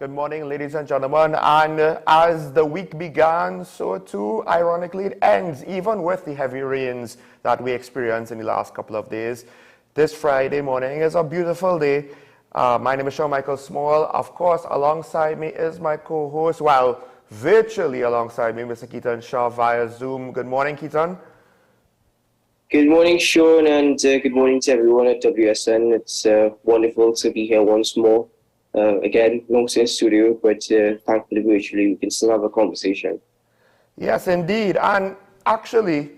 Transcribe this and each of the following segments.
Good morning, ladies and gentlemen. And as the week began, so too, ironically, it ends, even with the heavy rains that we experienced in the last couple of days. This Friday morning is a beautiful day. My name is Sean Michael Small. Of course, alongside me is my co-host, well, virtually alongside me, Mr. Keaton Shaw via Zoom. Good morning, Keaton. Good morning, Sean, and good morning to everyone at WSN. It's wonderful to be here once more. Again, long since studio, but thankfully virtually we can still have a conversation. Yes, indeed. And actually,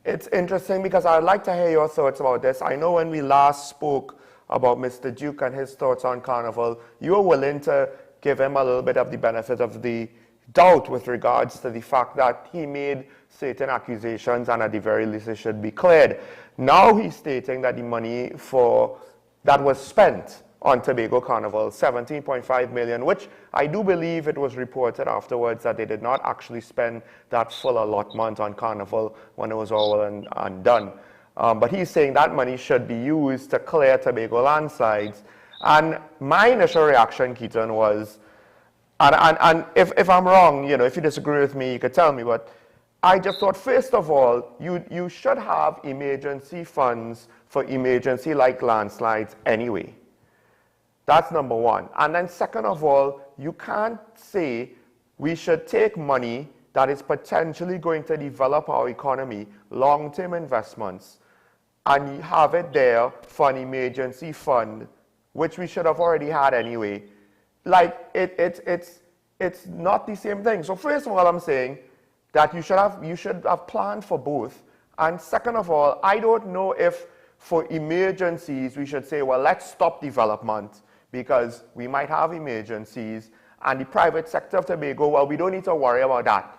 it's interesting because I'd like to hear your thoughts about this. I know when we last spoke about Mr. Duke and his thoughts on Carnival, you were willing to give him a little bit of the benefit of the doubt with regards to the fact that he made certain accusations and at the very least it should be cleared. Now he's stating that the money that was spent on Tobago Carnival, 17.5 million, which I do believe it was reported afterwards that they did not actually spend that full allotment on Carnival when it was all and done. But he's saying that money should be used to clear Tobago landslides. And my initial reaction, Keaton, was, and if I'm wrong, if you disagree with me, you could tell me, but I just thought, first of all, you should have emergency funds for emergency-like landslides anyway. That's number one. And then second of all, you can't say we should take money that is potentially going to develop our economy, long-term investments, and have it there for an emergency fund, which we should have already had anyway. Like, it's not the same thing. So first of all, I'm saying that you should have planned for both. And second of all, I don't know if for emergencies we should say, well, let's stop development because we might have emergencies, and the private sector of Tobago, well, we don't need to worry about that.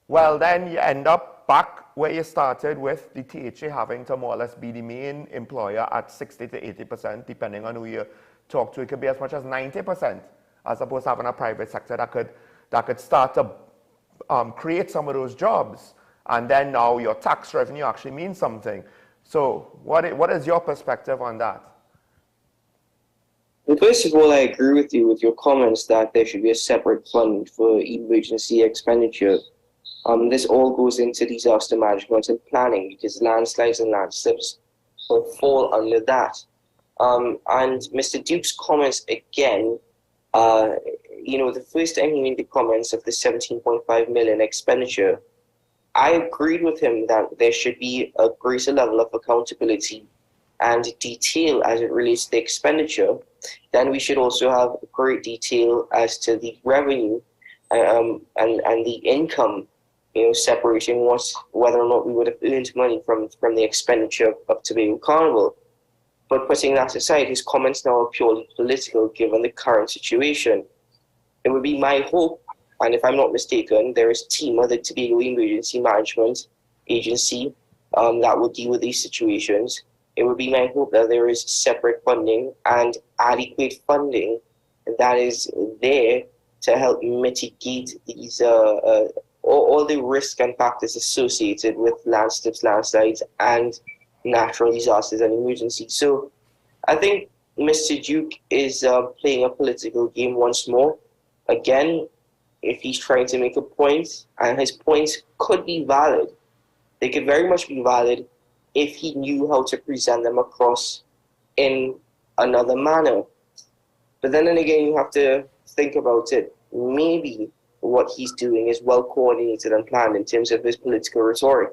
Well, then you end up back where you started with the THA having to more or less be the main employer at 60 to 80%, depending on who you talk to. It could be as much as 90%, as opposed to having a private sector that could start to create some of those jobs. And then now your tax revenue actually means something. So what is your perspective on that? Well, first of all, I agree with you with your comments that there should be a separate fund for emergency expenditure. This all goes into disaster management and planning because landslides and landslips will fall under that. And Mr. Duke's comments again, the first time he made the comments of the 17.5 million expenditure, I agreed with him that there should be a greater level of accountability and detail as it relates to the expenditure. Then we should also have great detail as to the revenue and the income, separating whether or not we would have earned money from the expenditure of Tobago Carnival. But putting that aside, his comments now are purely political given the current situation. It would be my hope, and if I'm not mistaken, there is TEMA, the Tobago Emergency Management Agency, that will deal with these situations. It would be my hope that there is separate funding and adequate funding that is there to help mitigate these all the risk and factors associated with landslips, landslides, and natural disasters and emergencies. So I think Mr. Duke is playing a political game once more. Again, if he's trying to make a point, and his points could be valid, they could very much be valid if he knew how to present them across in another manner. But then again, you have to think about it. Maybe what he's doing is well coordinated and planned in terms of his political rhetoric.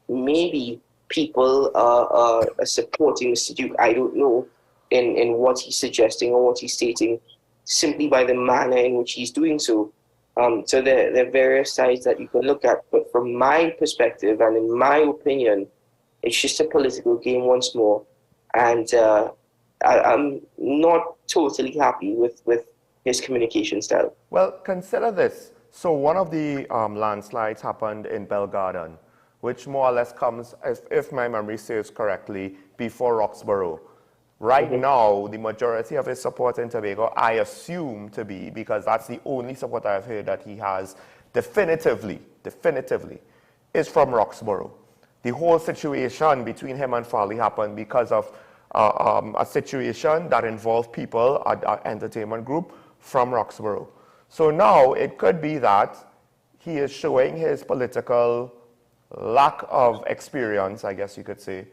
Maybe people are supporting Mr. Duke, I don't know, in what he's suggesting or what he's stating, simply by the manner in which he's doing so. So there are various sides that you can look at. But from my perspective and in my opinion, it's just a political game once more. And I'm not totally happy with his communication style. Well, consider this. So one of the landslides happened in Bell Garden, which more or less comes, if my memory serves correctly, before Roxborough. Right now, the majority of his support in Tobago, I assume to be, because that's the only support I've heard that he has definitively, is from Roxborough. The whole situation between him and Farley happened because of a situation that involved people at our entertainment group from Roxborough. So now it could be that he is showing his political lack of experience, I guess you could say,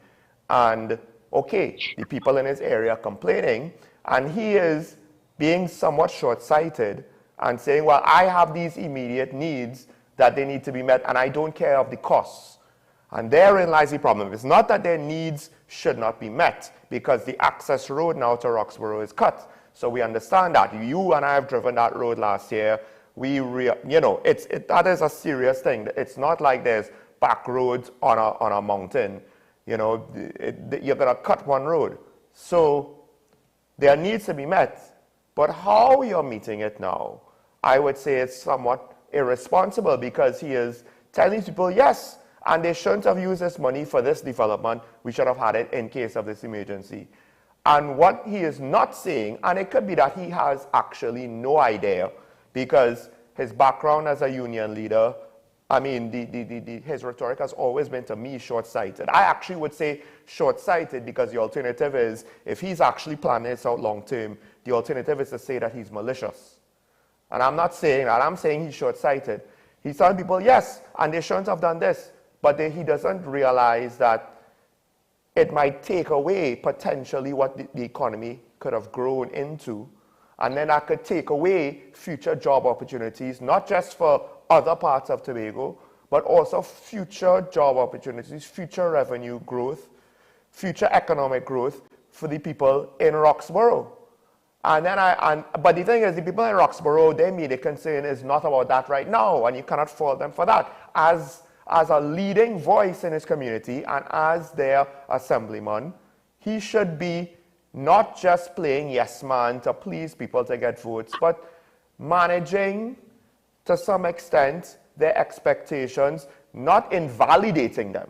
and okay, the people in his area are complaining, and he is being somewhat short-sighted and saying, well, I have these immediate needs that they need to be met, and I don't care of the costs. And therein lies the problem. It's not that their needs should not be met, because the access road now to Roxborough is cut. So we understand that. You and I have driven that road last year. That is a serious thing. It's not like there's back roads on a mountain. You're going to cut one road. So there needs to be met. But how you're meeting it now, I would say it's somewhat irresponsible, because he is telling people, yes, and they shouldn't have used this money for this development. We should have had it in case of this emergency. And what he is not saying, and it could be that he has actually no idea, because his background as a union leader, I mean, his rhetoric has always been, to me, short-sighted. I actually would say short-sighted, because the alternative is, if he's actually planning this out long-term, the alternative is to say that he's malicious. And I'm not saying that. I'm saying he's short-sighted. He's telling people, yes, and they shouldn't have done this. But he doesn't realize that it might take away potentially what the economy could have grown into. And then that could take away future job opportunities, not just for other parts of Tobago, but also future job opportunities, future revenue growth, future economic growth for the people in Roxborough. But the thing is, the people in Roxborough, their immediate concern is not about that right now, and you cannot fault them for that. As a leading voice in his community and as their assemblyman, he should be not just playing yes man to please people to get votes, but managing to some extent their expectations, not invalidating them,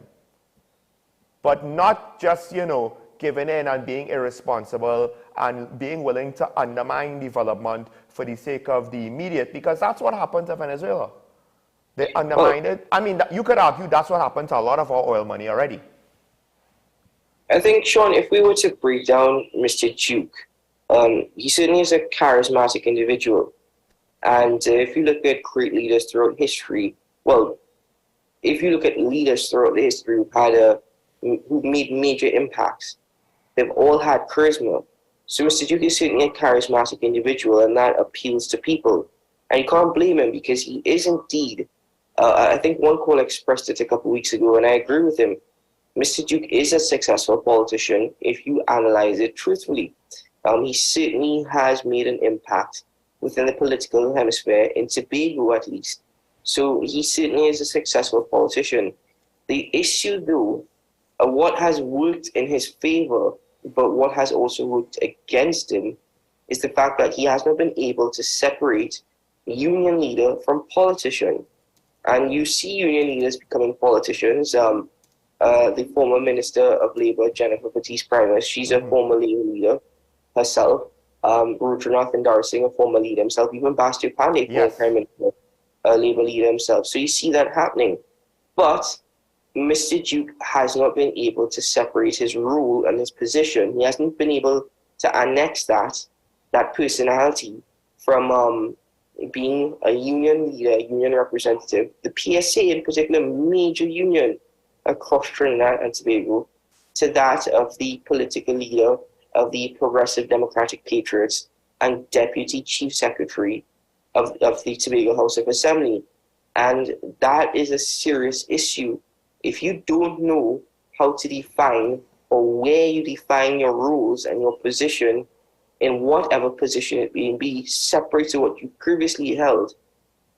but not just, giving in and being irresponsible and being willing to undermine development for the sake of the immediate, because that's what happened to Venezuela. They undermined it. I mean, you could argue that's what happened to a lot of our oil money already. I think, Sean, if we were to break down Mr. Duke, he certainly is a charismatic individual. And if you look at great leaders throughout history, well, if you look at leaders throughout history who made major impacts, they've all had charisma. So Mr. Duke is certainly a charismatic individual, and that appeals to people. And you can't blame him, because he is indeed, I think one caller expressed it a couple of weeks ago, and I agree with him. Mr. Duke is a successful politician if you analyze it truthfully. He certainly has made an impact within the political hemisphere, in Tobago at least. So he certainly is a successful politician. The issue, though, what has worked in his favor, but what has also worked against him, is the fact that he has not been able to separate union leader from politician. And you see union leaders becoming politicians. The former Minister of Labour, Jennifer Batiste-Primus, she's a former Labour leader herself. Rudranath Singh, a former leader himself. Even Bastio Pandey, former Prime Minister, a Labour leader himself. So you see that happening. But Mr. Duke has not been able to separate his role and his position. He hasn't been able to annex that personality from being a union leader, union representative, the PSA in particular, major union across Trinidad and Tobago, to that of the political leader of the Progressive Democratic Patriots and Deputy Chief Secretary of the Tobago House of Assembly. And that is a serious issue. If you don't know how to define or where you define your roles and your position in whatever position it may be, separate to what you previously held,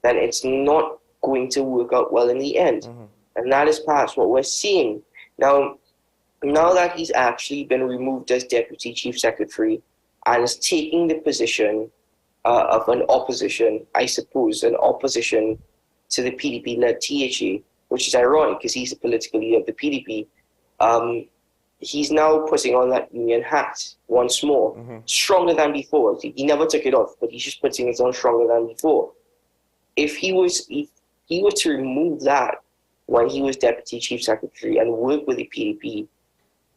then it's not going to work out well in the end. And that is perhaps what we're seeing. Now that he's actually been removed as Deputy Chief Secretary and is taking the position of an opposition, I suppose, an opposition to the PDP-led THA, which is ironic because he's the political leader of the PDP, he's now putting on that union hat once more, stronger than before. He never took it off, but he's just putting it on stronger than before. If he were to remove that when he was Deputy Chief Secretary and work with the PDP,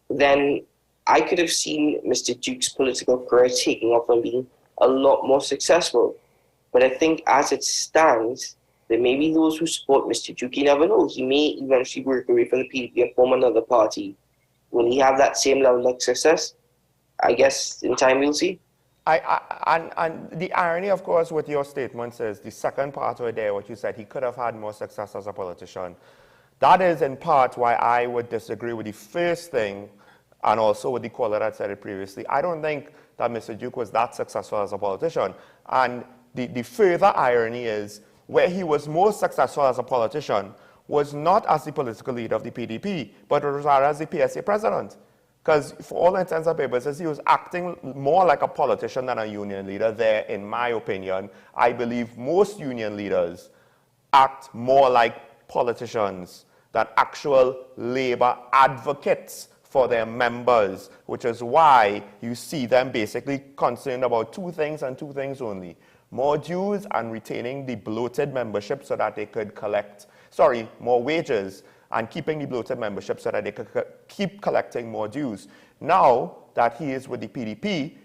then I could have seen Mr. Duke's political career taking off and being a lot more successful. But I think as it stands, there may be those who support Mr. Duke. You never know. He may eventually work away from the PDP and form another party. Will he have that same level of success? I guess in time we'll see. And the irony, of course, with your statements is the second part of it there, what you said, he could have had more success as a politician. That is in part why I would disagree with the first thing, and also with the caller that said it previously. I don't think that Mr. Duke was that successful as a politician. And the further irony is, where he was most successful as a politician was not as the political leader of the PDP, but was as the PSA president. Because for all intents and purposes, he was acting more like a politician than a union leader there, in my opinion. I believe most union leaders act more like politicians than actual labor advocates for their members, which is why you see them basically concerned about two things and two things only: more dues and retaining the bloated membership so that they could more wages and keeping the bloated membership so that they could keep collecting more dues. Now that he is with the PDP,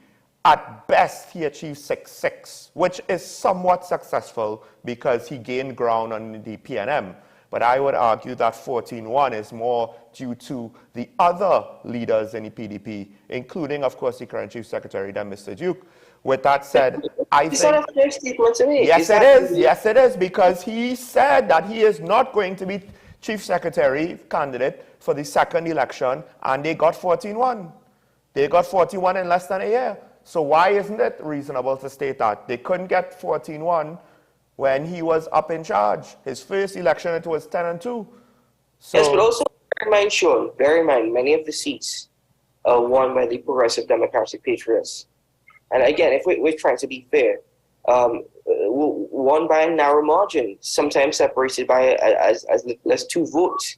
at best he achieved 6-6, which is somewhat successful because he gained ground on the PNM. But I would argue that 14-1 is more due to the other leaders in the PDP, including, of course, the current Chief Secretary, then Mr. Duke. With that said, I think... Not a fair statement to me. Yes, it is. Yes, it is, because he said that he is not going to be Chief Secretary candidate for the second election, and they got 14-1. They got 41 in less than a year. So why isn't it reasonable to state that? They couldn't get 14-1 when he was up in charge. His first election, it was 10-2. So, yes, but also bear in mind, many of the seats are won by the Progressive Democratic Patriots. And again, if we're trying to be fair, won by a narrow margin, sometimes separated by as little as 2 votes,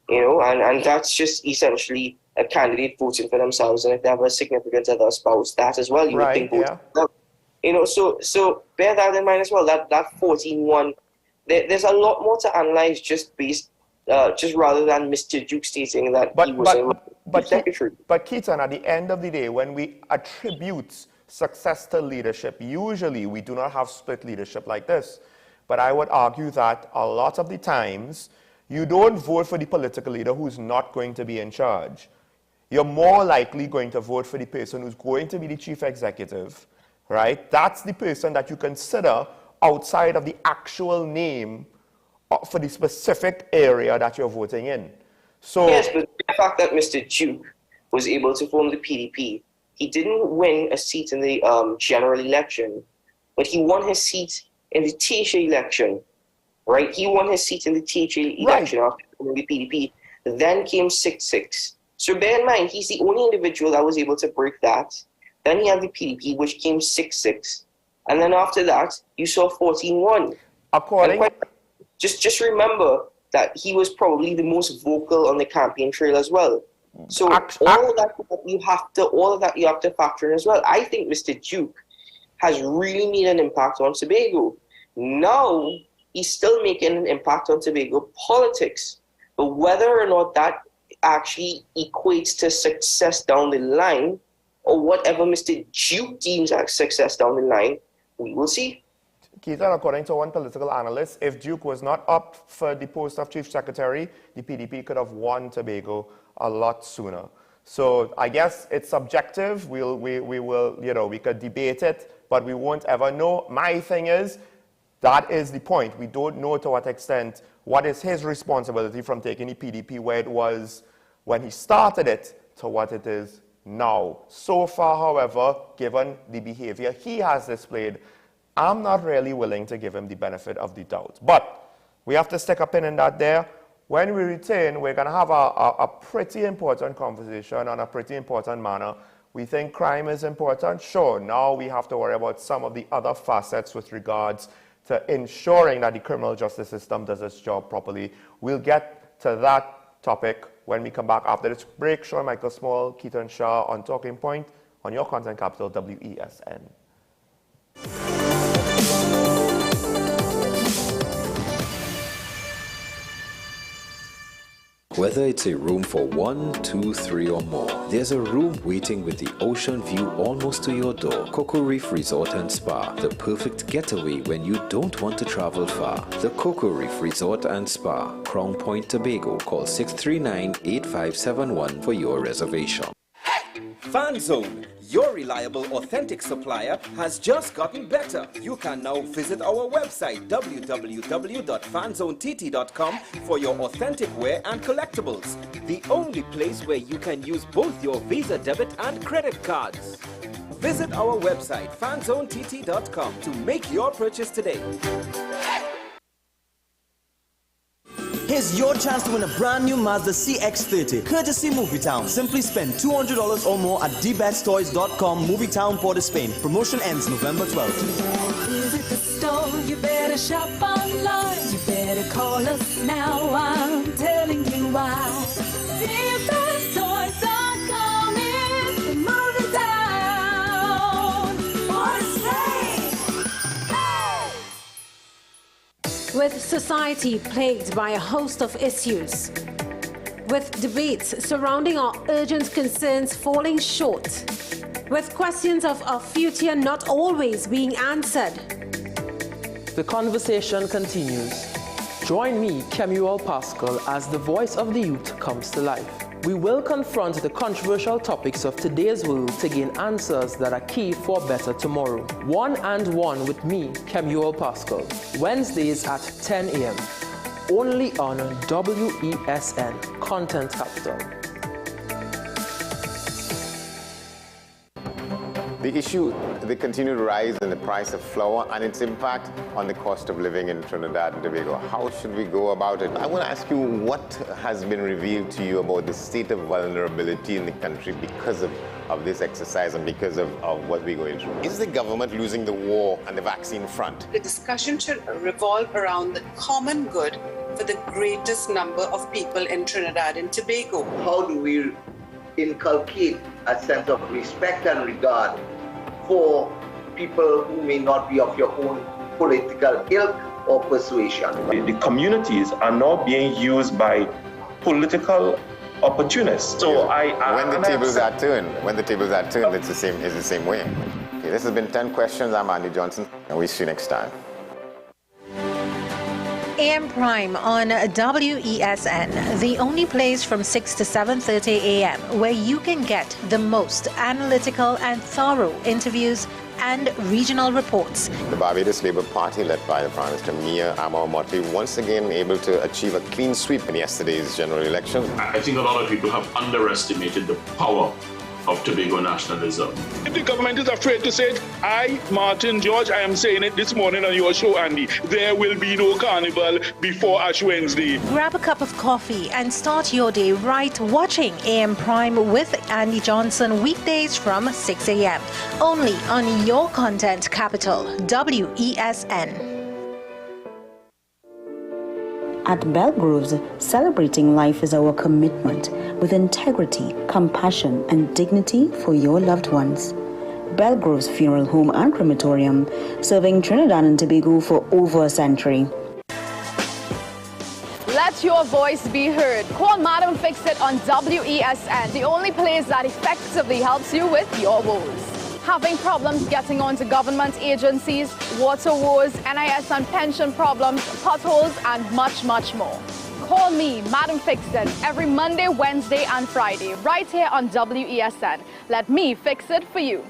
and that's just essentially a candidate voting for themselves, and if they have a significant other spouse, that as well, you would think votes. Yeah. So bear that in mind as well, that 14-1, there's a lot more to analyze just rather than Mr. Duke stating that he was secretary. But Keaton, at the end of the day, when we attribute success to leadership, usually we do not have split leadership like this. But I would argue that a lot of the times, you don't vote for the political leader who's not going to be in charge. You're more likely going to vote for the person who's going to be the chief executive, right? That's the person that you consider outside of the actual name for the specific area that you're voting in. So yes, but the fact that Mr. Duke was able to form the PDP, he didn't win a seat in the general election, but he won his seat in the THA election, right? He won his seat in the THA election after forming the PDP. Then came 6-6. So bear in mind, he's the only individual that was able to break that. Then he had the PDP, which came 6-6. And then after that, you saw 14-1. Just remember that he was probably the most vocal on the campaign trail as well. So all of that you have to factor in as well. I think Mr. Duke has really made an impact on Tobago. Now he's still making an impact on Tobago politics, but whether or not that actually equates to success down the line, or whatever Mr. Duke deems as success down the line, we will see. Keaton, according to one political analyst, if Duke was not up for the post of Chief Secretary, the PDP could have won Tobago a lot sooner. So I guess it's subjective. We will, we could debate it, but we won't ever know. My thing is, that is the point. We don't know to what extent, what is his responsibility from taking the PDP where it was when he started it to what it is now. So far, however, given the behavior he has displayed, I'm not really willing to give him the benefit of the doubt. But we have to stick a pin in that there. When we return, we're going to have a pretty important conversation on a pretty important manner. We think crime is important. Sure, now we have to worry about some of the other facets with regards to ensuring that the criminal justice system does its job properly. We'll get to that topic when we come back after this break. Sean Michael Small, Keaton Shah on Talking Point on your content capital, WESN. Whether it's a room for 1, 2, 3 or more, there's a room waiting with the ocean view almost to your door. Cocoa Reef Resort and Spa, the perfect getaway when you don't want to travel far. The Cocoa Reef Resort and Spa, Crown Point, Tobago. Call 639-8571 for your reservation. Fan Zone, your reliable, authentic supplier, has just gotten better. You can now visit our website www.fanzonett.com for your authentic wear and collectibles. The only place where you can use both your Visa debit and credit cards. Visit our website fanzonett.com to make your purchase today. Here's your chance to win a brand new Mazda CX-30, courtesy Movietown. Simply spend $200 or more at dbetstoys.com, Movietown, Port of Spain. Promotion ends November 12th. Visit the store, you better shop online. You better call us now, I'm telling you why. dbetstoys.com is the Movietown, Port of Spain. Hey! With society plagued by a host of issues, with debates surrounding our urgent concerns falling short, with questions of our future not always being answered. The conversation continues. Join me, Kemuel Pascal, as the voice of the youth comes to life. We will confront the controversial topics of today's world to gain answers that are key for a better tomorrow. One and One with me, Kemuel Pascal. Wednesdays at 10 a.m. Only on WESN, Content Capital. The issue, the continued rise in the price of flour and its impact on the cost of living in Trinidad and Tobago. How should we go about it? I want to ask you, what has been revealed to you about the state of vulnerability in the country because of this exercise and because of what we're going through? Is the government losing the war on the vaccine front? The discussion should revolve around the common good for the greatest number of people in Trinidad and Tobago. How do we inculcate a sense of respect and regard for people who may not be of your own political ilk or persuasion? The communities are now being used by political opportunists. So when the tables are turned, it's the same way. Okay, this has been 10 Questions. I'm Andy Johnson, and we'll see you next time. AM Prime on WESN, the only place from 6 to 7:30 a.m. where you can get the most analytical and thorough interviews and regional reports. The Barbados Labour Party, led by the Prime Minister Mia Amor-Motley, once again able to achieve a clean sweep in yesterday's general election. I think a lot of people have underestimated the power of Tobago nationalism. If the government is afraid to say it, I, Martin George, I am saying it this morning on your show, Andy, there will be no carnival before Ash Wednesday. Grab a cup of coffee and start your day right watching AM Prime with Andy Johnson weekdays from 6 a.m. Only on your content capital, WESN. At Belgroves, celebrating life is our commitment with integrity, compassion, and dignity for your loved ones. Belgroves Funeral Home and Crematorium, serving Trinidad and Tobago for over a century. Let your voice be heard. Call Madam Fix It on WESN, the only place that effectively helps you with your woes. Having problems getting onto government agencies, water woes, NIS and pension problems, potholes, and much, much more. Call me, Madam Fix It, every Monday, Wednesday, and Friday, right here on WESN. Let me fix it for you.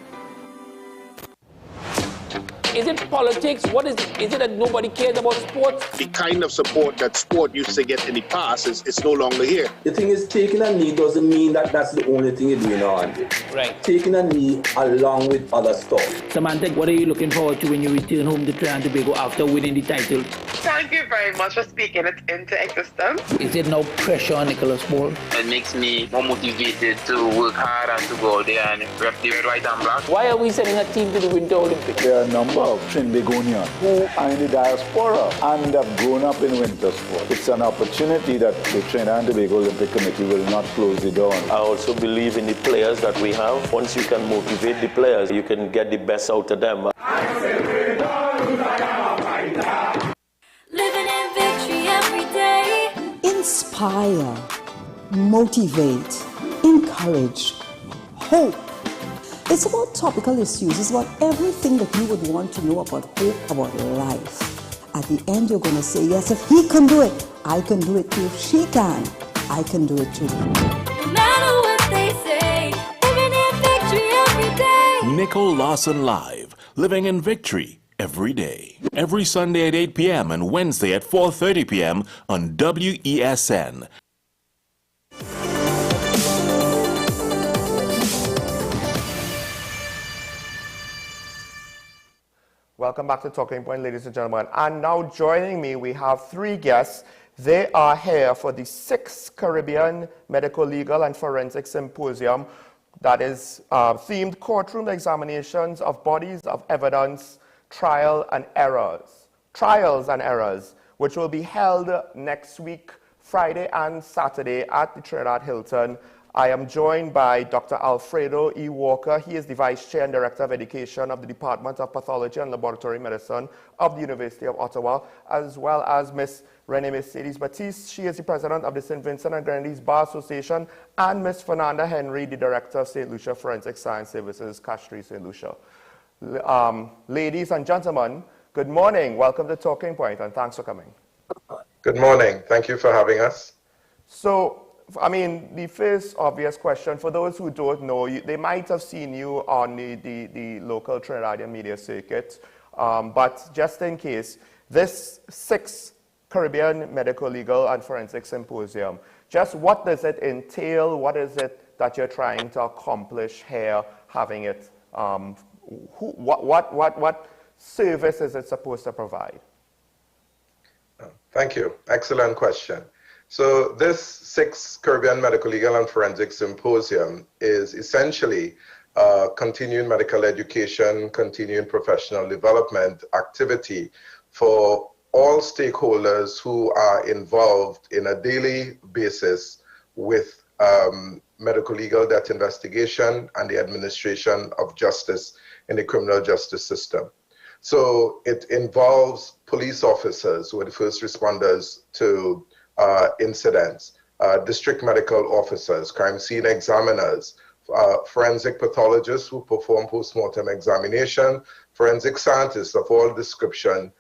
Is it politics? What is it? Is it that nobody cares about sports? The kind of support that sport used to get in the past is no longer here. The thing is, taking a knee doesn't mean that that's the only thing you're doing on. Right. Taking a knee along with other stuff. Samantha, what are you looking forward to when you return home to Trinidad and Tobago after winning the title? Thank you very much for speaking it into existence. Is it no pressure on Nicholas Paul? It makes me more motivated to work hard and to go out there and rep the red, white and black. Why are we sending a team to the Winter Olympics? There are a number of Trinbagonians who are in the diaspora and have grown up in winter sport. It's an opportunity that the Trinidad and Tobago Olympic Committee will not close the door on. I also believe in the players that we have. Once you can motivate the players, you can get the best out of them. Living in victory every day. Inspire, motivate, encourage, hope. It's about topical issues. It's about everything that you would want to know about hope, about life. At the end, you're going to say, yes, if he can do it, I can do it too. If she can, I can do it too. No matter what they say, living in victory every day. Nicole Lawson Live, living in victory every day. Every Sunday at 8 p.m. and Wednesday at 4:30 p.m. on WESN. Welcome back to Talking Point, ladies and gentlemen. And now joining me, we have three guests. They are here for the 6th Caribbean Medical, Legal, and Forensic Symposium that is themed Courtroom Examinations of Bodies of Evidence, Trials and Errors, which will be held next week, Friday and Saturday at the Trinidad Hilton. I am joined by Dr. Alfredo E. Walker. He is the Vice Chair and Director of Education of the Department of Pathology and Laboratory Medicine of the University of Ottawa, as well as Ms. Renee Mercedes Batiste. She is the President of the St. Vincent and Grenadines Bar Association, and Ms. Fernanda Henry, the Director of St. Lucia Forensic Science Services, Castries, St. Lucia. Ladies and gentlemen, good morning. Welcome to Talking Point, and thanks for coming. Good morning. Thank you for having us. So, I mean, the first obvious question, for those who don't know, they might have seen you on the local Trinidadian media circuit, but just in case, this 6th Caribbean Medical, Legal, and Forensic Symposium, just what does it entail? What is it that you're trying to accomplish here, having it? What service is it supposed to provide? Thank you. Excellent question. So this 6th Caribbean Medical, Legal, and Forensic Symposium is essentially continuing medical education, continuing professional development activity for all stakeholders who are involved in a daily basis with medical legal death investigation and the administration of justice in the criminal justice system. So it involves police officers who are the first responders to incidents, district medical officers, crime scene examiners, forensic pathologists who perform post-mortem examination, forensic scientists of all description,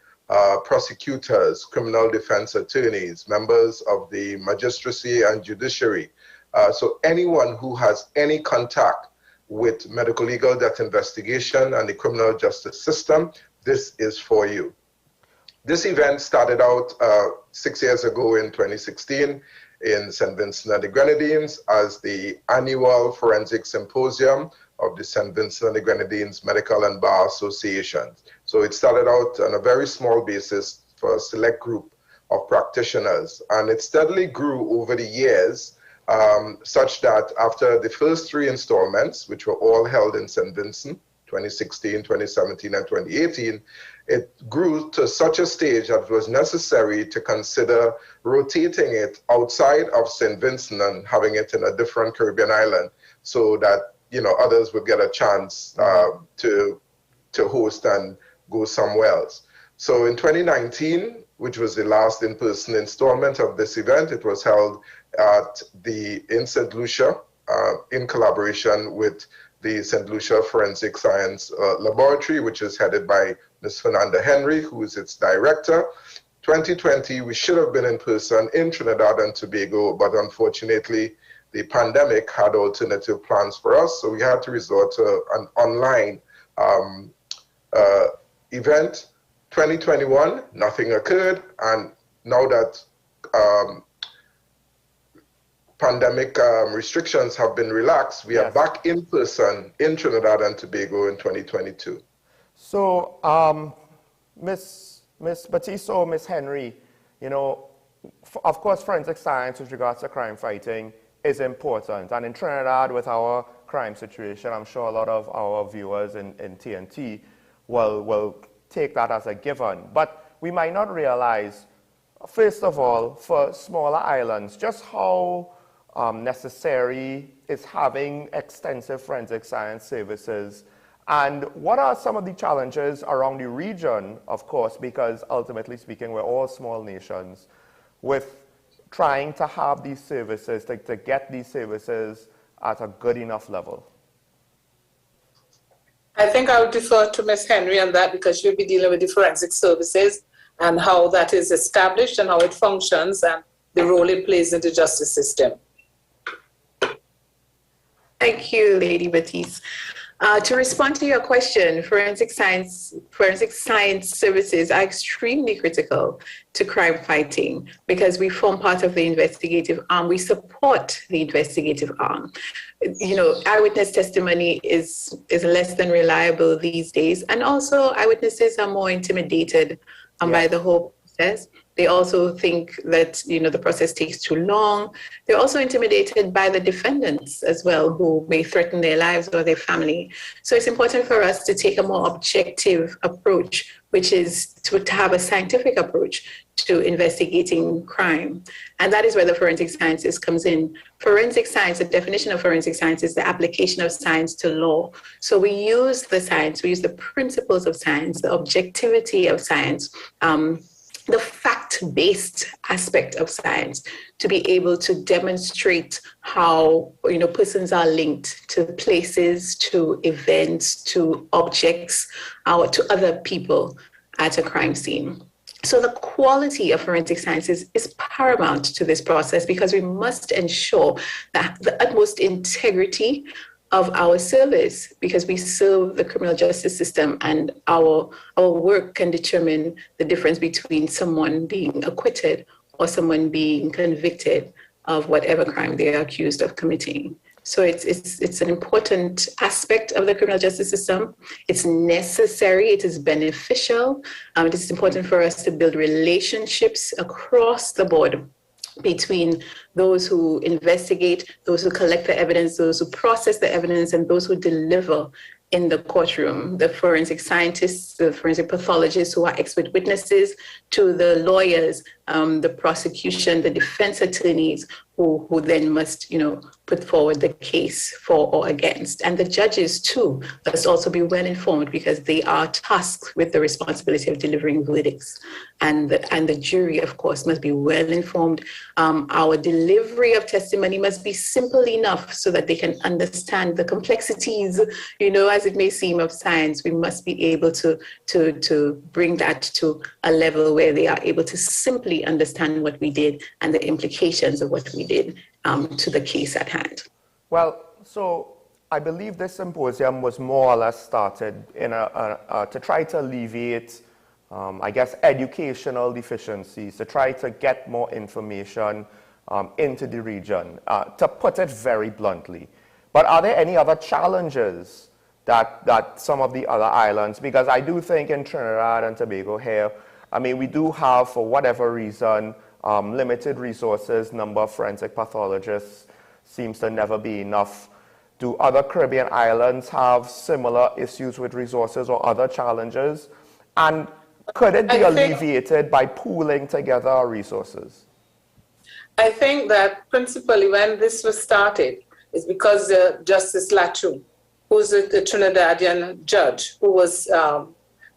prosecutors, criminal defense attorneys, members of the magistracy and judiciary. So anyone who has any contact with medical legal death investigation and the criminal justice system, this is for you. This event started out 6 years ago in 2016 in St. Vincent and the Grenadines as the annual Forensic Symposium of the St. Vincent and the Grenadines Medical and Bar Association. So it started out on a very small basis for a select group of practitioners, and it steadily grew over the years, such that after the first 3 installments, which were all held in St. Vincent, 2016, 2017, and 2018, it grew to such a stage that it was necessary to consider rotating it outside of St. Vincent and having it in a different Caribbean island so that, you know, others would get a chance to host and go somewhere else. So in 2019, which was the last in-person installment of this event, it was held in St. Lucia in collaboration with the St. Lucia Forensic Science Laboratory, which is headed by Ms. Fernanda Henry, who is its director. 2020, we should have been in person in Trinidad and Tobago, but unfortunately, the pandemic had alternative plans for us, so we had to resort to an online event. 2021, nothing occurred, and now that pandemic restrictions have been relaxed, we are back in person in Trinidad and Tobago in 2022. So, Ms. Batiste or Ms. Henry, you know, of course, forensic science with regards to crime fighting is important. And in Trinidad, with our crime situation, I'm sure a lot of our viewers in TNT will take that as a given. But we might not realize, first of all, for smaller islands, just how necessary is having extensive forensic science services, and what are some of the challenges around the region, of course, because ultimately speaking, we're all small nations, with trying to have these services, to get these services at a good enough level? I think I would defer to Ms. Henry on that, because she'll be dealing with the forensic services and how that is established and how it functions and the role it plays in the justice system. Thank you, Lady Batiste. To respond to your question, forensic science services are extremely critical to crime fighting because we form part of the investigative arm. We support the investigative arm. You know, eyewitness testimony is less than reliable these days, and also eyewitnesses are more intimidated by the whole process. They also think that, you know, the process takes too long. They're also intimidated by the defendants as well, who may threaten their lives or their family. So it's important for us to take a more objective approach, which is to have a scientific approach to investigating crime. And that is where the forensic sciences comes in. Forensic science, the definition of forensic science is the application of science to law. So we use the science, we use the principles of science, the objectivity of science, the fact-based aspect of science to be able to demonstrate how, you know, persons are linked to places, to events, to objects, or to other people at a crime scene. So the quality of forensic sciences is paramount to this process because we must ensure that the utmost integrity of our service, because we serve the criminal justice system, and our work can determine the difference between someone being acquitted or someone being convicted of whatever crime they are accused of committing. So it's an important aspect of the criminal justice system. It's necessary, it is beneficial. It is important for us to build relationships across the board between those who investigate, those who collect the evidence, those who process the evidence, and those who deliver in the courtroom, the forensic scientists, the forensic pathologists who are expert witnesses, to the lawyers, the prosecution, the defense attorneys who then must, you know, put forward the case for or against. And the judges too must also be well informed because they are tasked with the responsibility of delivering verdicts. And the jury, of course, must be well informed. Our delivery of testimony must be simple enough so that they can understand the complexities, you know, as it may seem, of science. We must be able to bring that to a level where they are able to simply understand what we did and the implications of what we did to the case at hand. Well, so I believe this symposium was more or less started in to try to alleviate, I guess, educational deficiencies, to try to get more information into the region, to put it very bluntly. But are there any other challenges that some of the other islands, because I do think in Trinidad and Tobago here, I mean, we do have, for whatever reason, limited resources. Number of forensic pathologists seems to never be enough. Do other Caribbean islands have similar issues with resources or other challenges? And could it be alleviated by pooling together our resources? I think that principally when this was started is because Justice Latu, who's a Trinidadian judge who was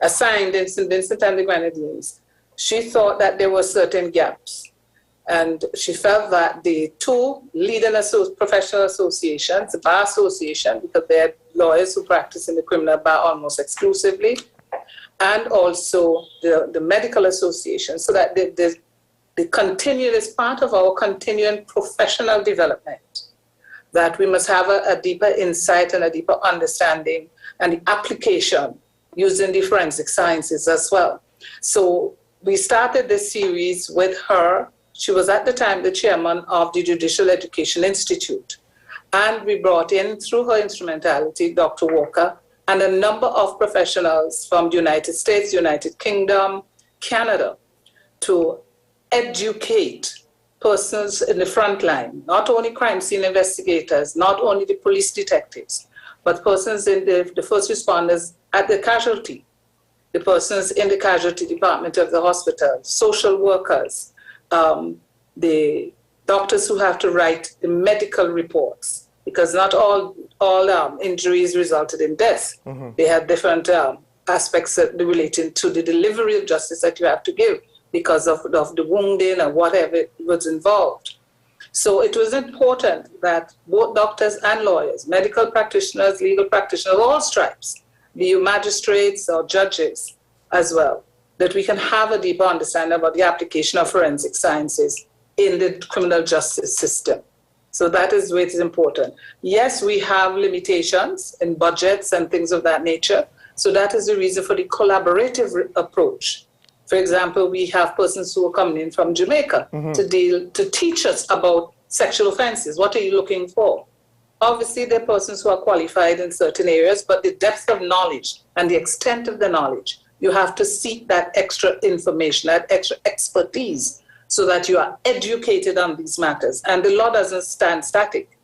assigned in St. Vincent and the Grenadines, she thought that there were certain gaps. And she felt that the two leading professional associations, the Bar Association, because they're lawyers who practice in the criminal bar almost exclusively, and also the medical association, so that the continued is part of our continuing professional development, that we must have a deeper insight and a deeper understanding and the application using the forensic sciences as well. So we started this series with her. She was at the time the chairman of the Judicial Education Institute. And we brought in, through her instrumentality, Dr. Walker, and a number of professionals from the United States, United Kingdom, Canada, to educate persons in the front line, not only crime scene investigators, not only the police detectives, but persons in the first responders at the casualty, the persons in the casualty department of the hospital, social workers, the doctors who have to write the medical reports, because not all injuries resulted in death. Mm-hmm. They have different aspects relating to the delivery of justice that you have to give because of the wounding or whatever was involved. So it was important that both doctors and lawyers, medical practitioners, legal practitioners of all stripes, be you magistrates or judges as well, that we can have a deeper understanding about the application of forensic sciences in the criminal justice system. So that is what is important. Yes, we have limitations in budgets and things of that nature. So that is the reason for the collaborative approach. For example, we have persons who are coming in from Jamaica to teach us about sexual offenses. What are you looking for? Obviously, there are persons who are qualified in certain areas, but the depth of knowledge and the extent of the knowledge, you have to seek that extra information, that extra expertise, so that you are educated on these matters. And the law doesn't stand static.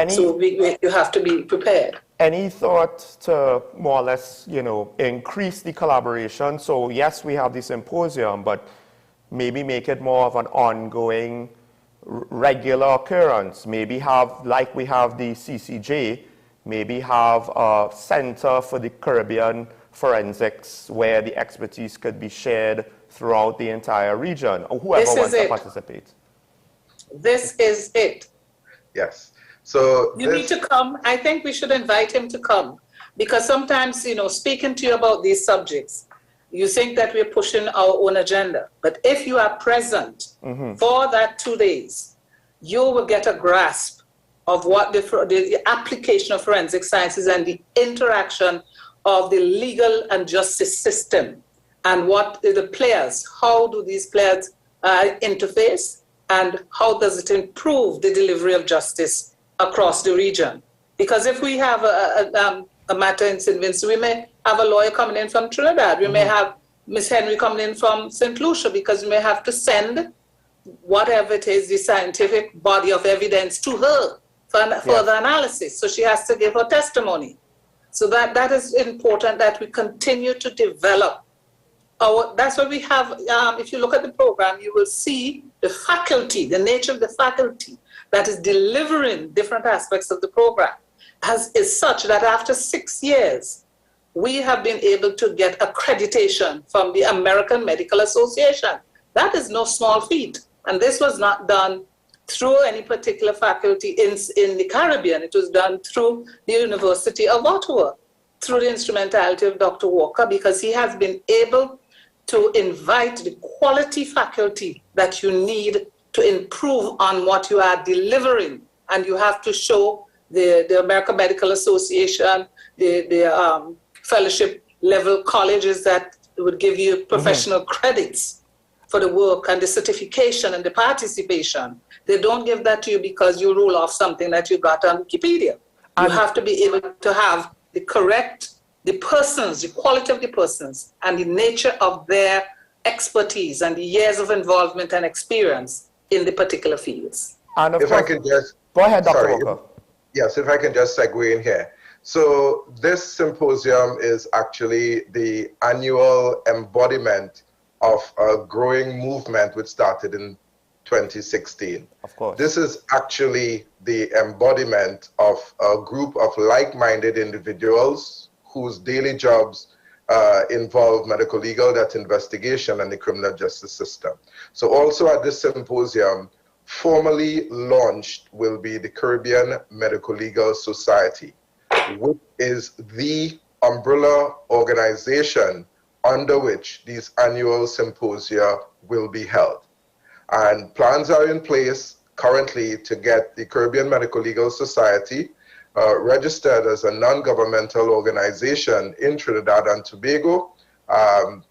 So you have to be prepared. Any thought to more or less, increase the collaboration? So yes, we have the symposium, but maybe make it more of an ongoing, regular occurrence. Maybe have, like we have the CCJ, maybe have a center for the Caribbean forensics where the expertise could be shared throughout the entire region, or whoever wants to participate. This is it. Yes. So you need to come. I think we should invite him to come, because sometimes, speaking to you about these subjects, you think that we're pushing our own agenda. But if you are present for that 2 days, you will get a grasp of what the application of forensic sciences and the interaction of the legal and justice system, and what the players, how do these players interface, and how does it improve the delivery of justice across the region. Because if we have a matter in St. Vincent, we may have a lawyer coming in from Trinidad. We may have Ms. Henry coming in from St. Lucia, because we may have to send whatever it is, the scientific body of evidence to her for further analysis. So she has to give her testimony. So that is important, that we continue to develop that's what we have. If you look at the program, you will see the faculty, the nature of the faculty that is delivering different aspects of the program is such that after 6 years, we have been able to get accreditation from the American Medical Association. That is no small feat. And this was not done through any particular faculty in the Caribbean. It was done through the University of Ottawa, through the instrumentality of Dr. Walker, because he has been able to invite the quality faculty that you need to improve on what you are delivering. And you have to show the American Medical Association, the fellowship level colleges that would give you professional credits for the work and the certification and the participation. They don't give that to you because you rule off something that you got on Wikipedia. You have to be able to have the persons, the quality of the persons, and the nature of their expertise and the years of involvement and experience in the particular fields. And if I could just... Go ahead, Dr. Walker. Yes, if I can just segue in here. So this symposium is actually the annual embodiment of a growing movement which started in 2016. Of course. This is actually the embodiment of a group of like-minded individuals whose daily jobs involve medical legal, that's investigation, and the criminal justice system. So also at this symposium, formally launched will be the Caribbean Medical Legal Society, which is the umbrella organization under which these annual symposia will be held. And plans are in place currently to get the Caribbean Medical Legal Society registered as a non-governmental organization in Trinidad and Tobago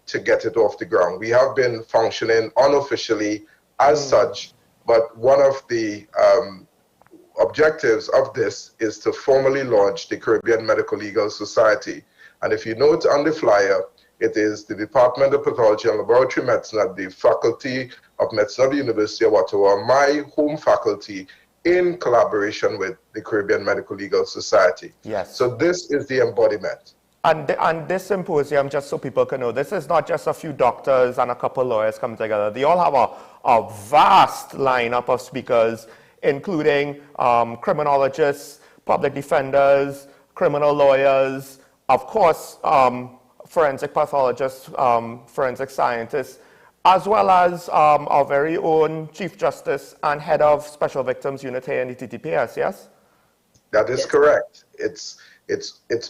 to get it off the ground. We have been functioning unofficially as such, but one of the objectives of this is to formally launch the Caribbean Medical Legal Society. And if you note on the flyer, it is the Department of Pathology and Laboratory Medicine at the Faculty of Medicine of the University of Ottawa, my home faculty, in collaboration with the Caribbean Medical Legal Society. Yes. So this is the embodiment. And this symposium, just so people can know, this is not just a few doctors and a couple lawyers come together. They all have a vast lineup of speakers, including criminologists, public defenders, criminal lawyers, of course, forensic pathologists, forensic scientists, as well as our very own Chief Justice and Head of Special Victims Unit here in the TTPS, yes? That is correct. It's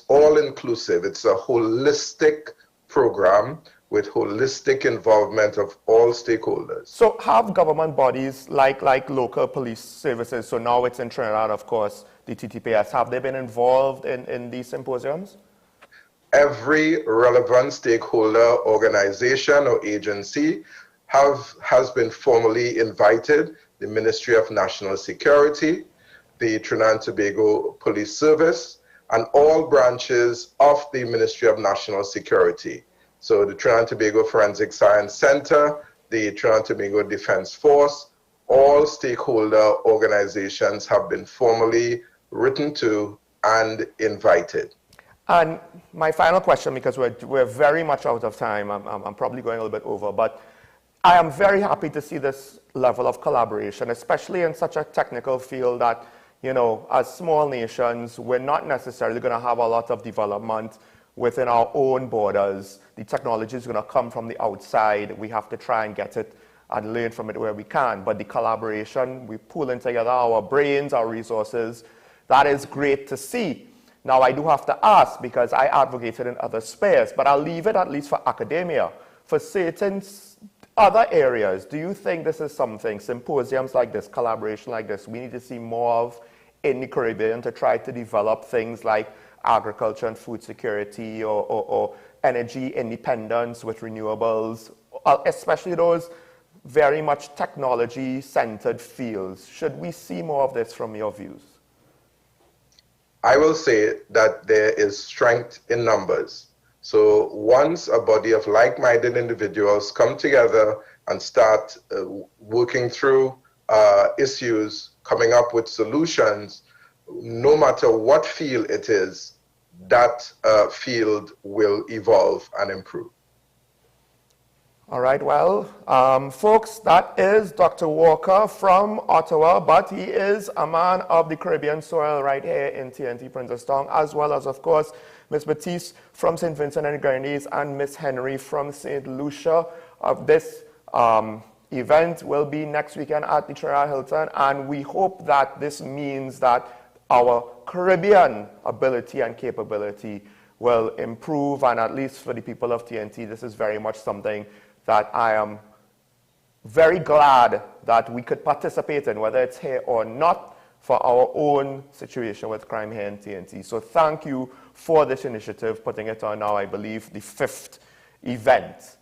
all inclusive. It's a holistic program with holistic involvement of all stakeholders. So have government bodies like local police services, so now it's in Trinidad, of course, the TTPS, have they been involved in these symposiums? Every relevant stakeholder, organization or agency has been formally invited. The Ministry of National Security, the Trinidad and Tobago Police Service, and all branches of the Ministry of National Security. So the Trinidad and Tobago Forensic Science Center, the Trinidad and Tobago Defense Force, all stakeholder organizations have been formally written to and invited. And my final question, because we're very much out of time, I'm probably going a little bit over, but I am very happy to see this level of collaboration, especially in such a technical field that, you know, as small nations, we're not necessarily going to have a lot of development within our own borders. The technology is going to come from the outside. We have to try and get it and learn from it where we can. But the collaboration, we pulling together our brains, our resources, that is great to see. Now, I do have to ask, because I advocated in other spheres, but I'll leave it at least for academia. For certain other areas, do you think this is something, symposiums like this, collaboration like this, we need to see more of in the Caribbean to try to develop things like agriculture and food security or energy independence with renewables, especially those very much technology-centered fields? Should we see more of this from your views? I will say that there is strength in numbers. So once a body of like-minded individuals come together and start working through issues, coming up with solutions, no matter what field it is, that field will evolve and improve. All right, well, folks, that is Dr. Walker from Ottawa, but he is a man of the Caribbean soil right here in TNT Princestown, as well as, of course, Ms. Batiste from St. Vincent and the Grenadines and Ms. Henry from St. Lucia. This event will be next weekend at the Trinidad Hilton, and we hope that this means that our Caribbean ability and capability will improve, and at least for the people of TNT, this is very much something that I am very glad that we could participate in, whether it's here or not, for our own situation with crime here in TNT. So thank you for this initiative, putting it on now, I believe, the 5th event.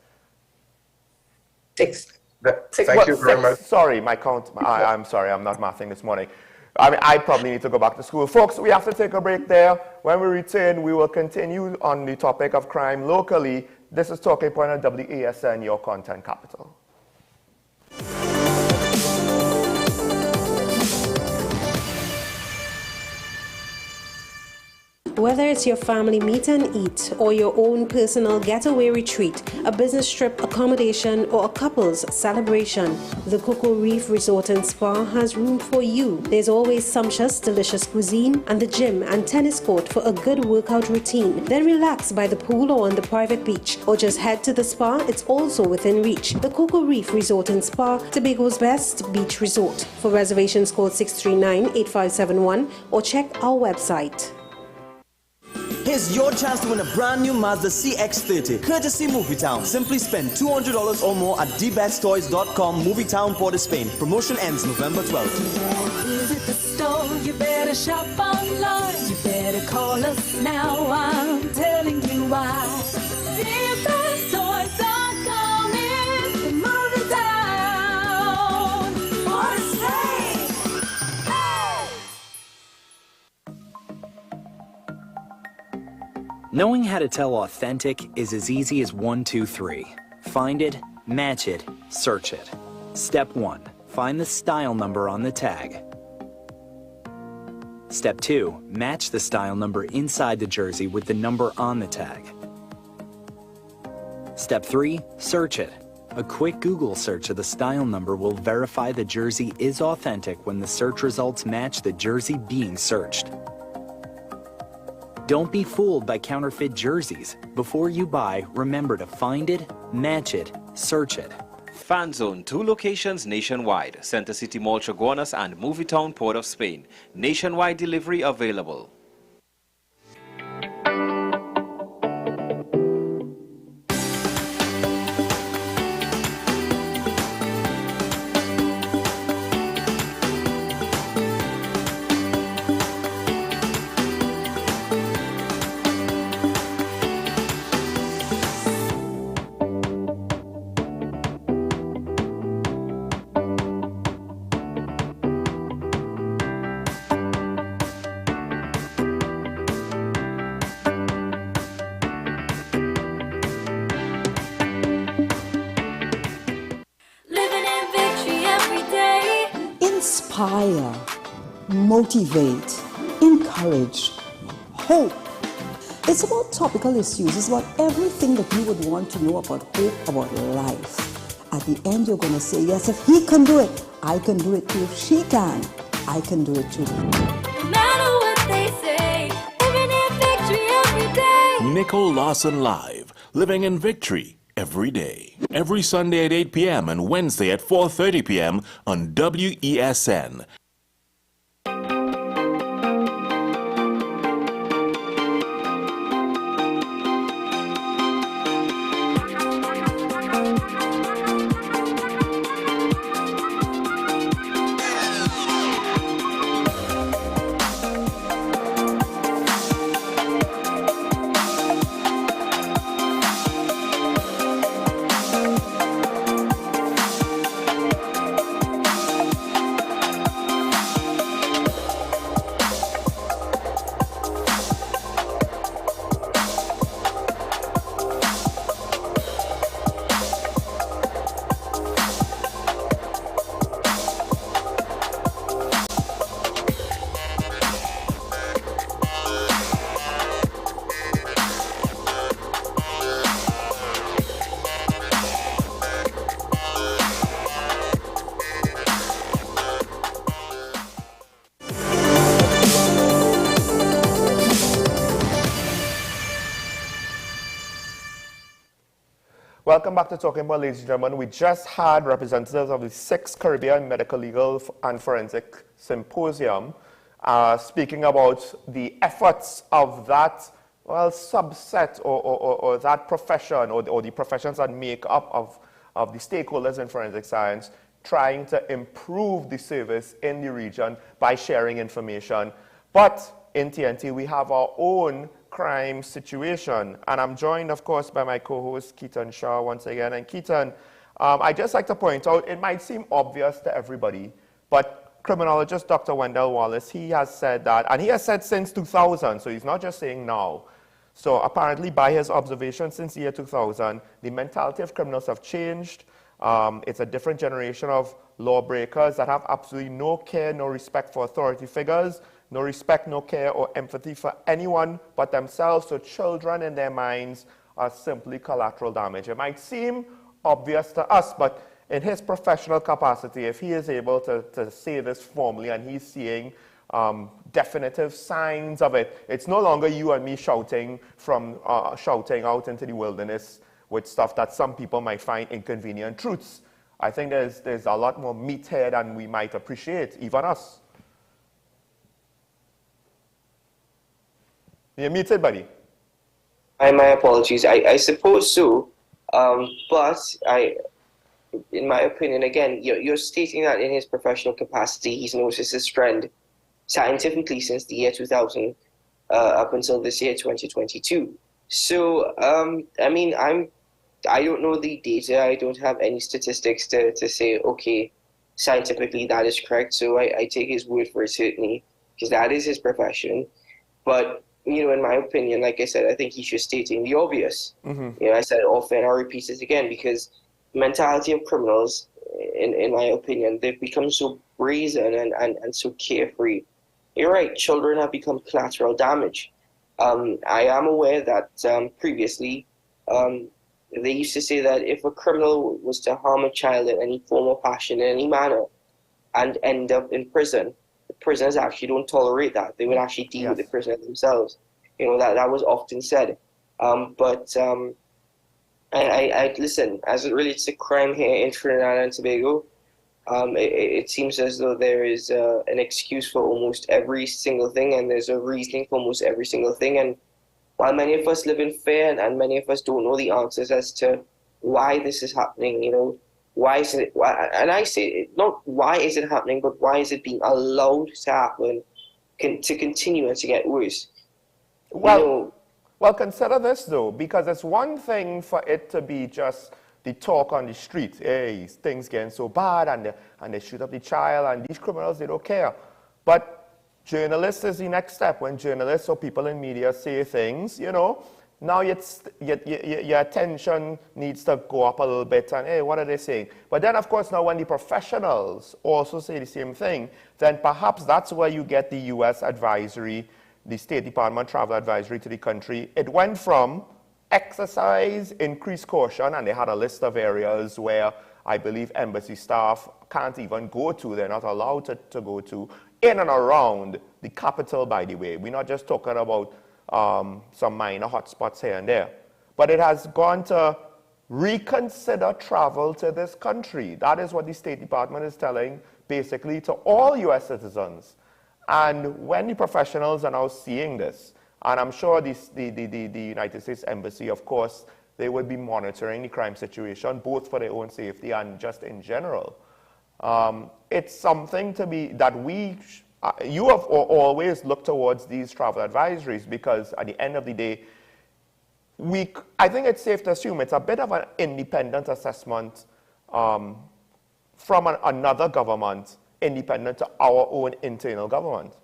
Thank you very much. Sorry, my count, I'm sorry, I'm not mathing this morning. I mean, I probably need to go back to school. Folks, we have to take a break there. When we return, we will continue on the topic of crime locally. This is Talking Point on WESN, your content capital. Whether it's your family meet and eat or your own personal getaway retreat, a business trip accommodation or a couple's celebration, the Cocoa Reef Resort and Spa has room for you. There's always sumptuous, delicious cuisine and the gym and tennis court for a good workout routine. Then relax by the pool or on the private beach, or just head to the spa. It's also within reach. The Cocoa Reef Resort and Spa, Tobago's best beach resort. For reservations, call 639-8571 or check our website. Here's your chance to win a brand new Mazda CX-30, courtesy Movietown. Simply spend $200 or more at dbesttoys.com, Movietown, Port of Spain. Promotion ends November 12th. Visit the store, you better shop online. You better call us now, I'm telling you why. dbesttoys.com is the Movietown, Port of Spain. Hey! Knowing how to tell authentic is as easy as 1, 2, 3. Find it, match it, search it. Step 1. Find the style number on the tag. Step 2. Match the style number inside the jersey with the number on the tag. Step 3. Search it. A quick Google search of the style number will verify the jersey is authentic when the search results match the jersey being searched. Don't be fooled by counterfeit jerseys. Before you buy, remember to find it, match it, search it. Fan Zone, 2 locations nationwide. Center City Mall, Chaguanas and Movietown, Port of Spain. Nationwide delivery available. Inspire, motivate, encourage, hope. It's about topical issues. It's about everything that you would want to know about hope, about life. At the end, you're going to say, yes, if he can do it, I can do it too. If she can, I can do it too. No matter what they say, living in victory every day. Nicole Lawson Live, living in victory every day. Every Sunday at 8 p.m. and Wednesday at 4:30 p.m. on WESN. Welcome back to Talking Point, ladies and gentlemen. We just had representatives of the 6th Caribbean Medical, Legal and Forensic Symposium speaking about the efforts of that, well, subset or that profession or the professions that make up of the stakeholders in forensic science, trying to improve the service in the region by sharing information. But in TNT, we have our own crime situation. And I'm joined, of course, by my co-host, Keaton Shaw, once again. And Keaton, I'd just like to point out, it might seem obvious to everybody, but criminologist Dr. Wendell Wallace, he has said that, and he has said since 2000, so he's not just saying now. So apparently, by his observation since the year 2000, the mentality of criminals have changed. It's a different generation of lawbreakers that have absolutely no care, no respect for authority figures, no respect, no care, or empathy for anyone but themselves. So children in their minds are simply collateral damage. It might seem obvious to us, but in his professional capacity, if he is able to say this formally and he's seeing definitive signs of it, it's no longer you and me shouting out into the wilderness with stuff that some people might find inconvenient truths. I think there's a lot more meat here than we might appreciate, even us. You're muted, buddy. My apologies. I suppose so. But in my opinion, again, you're stating that in his professional capacity, he's noticed this trend scientifically since the year 2000 up until this year, 2022. So, I mean, I don't know the data. I don't have any statistics to say, okay, scientifically that is correct. So I take his word for it, certainly, because that is his profession. But in my opinion, like I said, I think he's just stating the obvious. Mm-hmm. I said it often, I'll repeat it again, because the mentality of criminals, in my opinion, they've become so brazen and so carefree. You're right, children have become collateral damage. I am aware that previously they used to say that if a criminal was to harm a child in any form or fashion, in any manner, and end up in prison, the prisoners actually don't tolerate that. They would actually deal with the prisoner themselves. That was often said. But I listen, as it relates to crime here in Trinidad and Tobago, it seems as though there is an excuse for almost every single thing, and there's a reasoning for almost every single thing. And while many of us live in fear, and many of us don't know the answers as to why this is happening, you know, why is it? Why, and I say not why is it happening, but why is it being allowed to happen, to continue and to get worse? Well, You know, well, consider this though, because it's one thing for it to be just the talk on the street. Hey, things getting so bad, and they shoot up the child, and these criminals, they don't care. But journalists is the next step. When journalists or people in media say things, you know, now your attention needs to go up a little bit, and hey, what are they saying? But then, of course, now when the professionals also say the same thing, then perhaps that's where you get the U.S. advisory, the State Department travel advisory to the country. It went from exercise, increase caution, and they had a list of areas where I believe embassy staff can't even go to, they're not allowed to go to, in and around the capital, by the way. We're not just talking about some minor hotspots here and there. But it has gone to reconsider travel to this country. That is what the State Department is telling basically to all U.S. citizens. And when the professionals are now seeing this, and I'm sure the United States Embassy, of course, they will be monitoring the crime situation, both for their own safety and just in general. It's something to be, that you have always looked towards these travel advisories, because at the end of the day, I think it's safe to assume it's a bit of an independent assessment from another government, independent to our own internal government.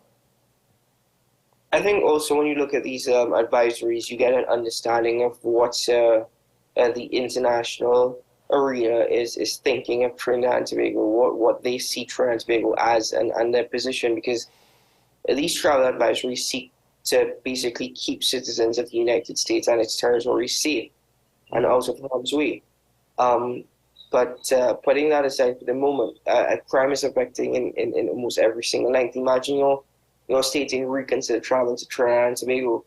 I think also when you look at these advisories, you get an understanding of what the international arena is thinking of Trinidad and Tobago, what they see Trinidad and Tobago as, and their position, because these travel advisories seek to basically keep citizens of the United States and its territories safe and out of harm's way. But putting that aside for the moment, crime is affecting in almost every single length. Imagine you're stating reconsider travel to Trinidad and Tobago,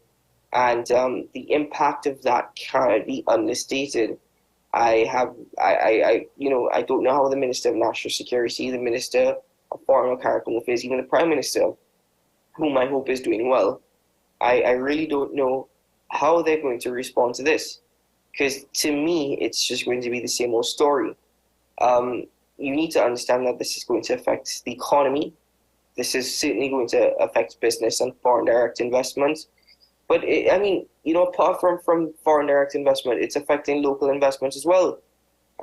and the impact of that cannot be understated. I don't know how the Minister of National Security, the Minister of Foreign and Caribbean Affairs, even the Prime Minister, whom I hope is doing well, I really don't know how they're going to respond to this. Because to me, it's just going to be the same old story. You need to understand that this is going to affect the economy. This is certainly going to affect business and foreign direct investment. But apart from foreign direct investment, it's affecting local investments as well.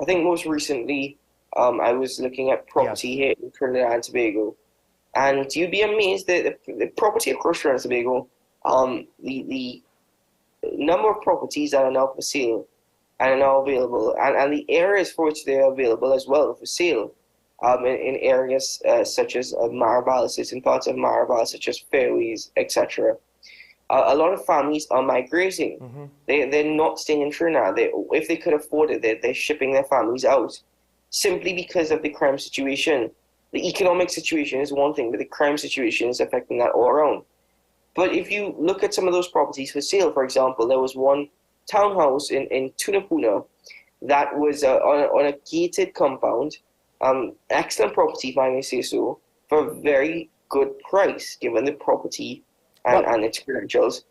I think most recently, I was looking at property here in Trinidad and Tobago, and you'd be amazed that the property across Trinidad and Tobago, the number of properties that are now for sale and are now available, and the areas for which they are available as well for sale, in areas such as Maribel, certain parts of Maribel, such as Fairways, etc. A lot of families are migrating. Mm-hmm. They're not staying in Trinidad. If they could afford it, they're shipping their families out simply because of the crime situation. The economic situation is one thing, but the crime situation is affecting that all around. But if you look at some of those properties for sale, for example, there was one townhouse in Tunapuna that was on a gated compound, excellent property, if I may say so, for a very good price, given the property and its credentials.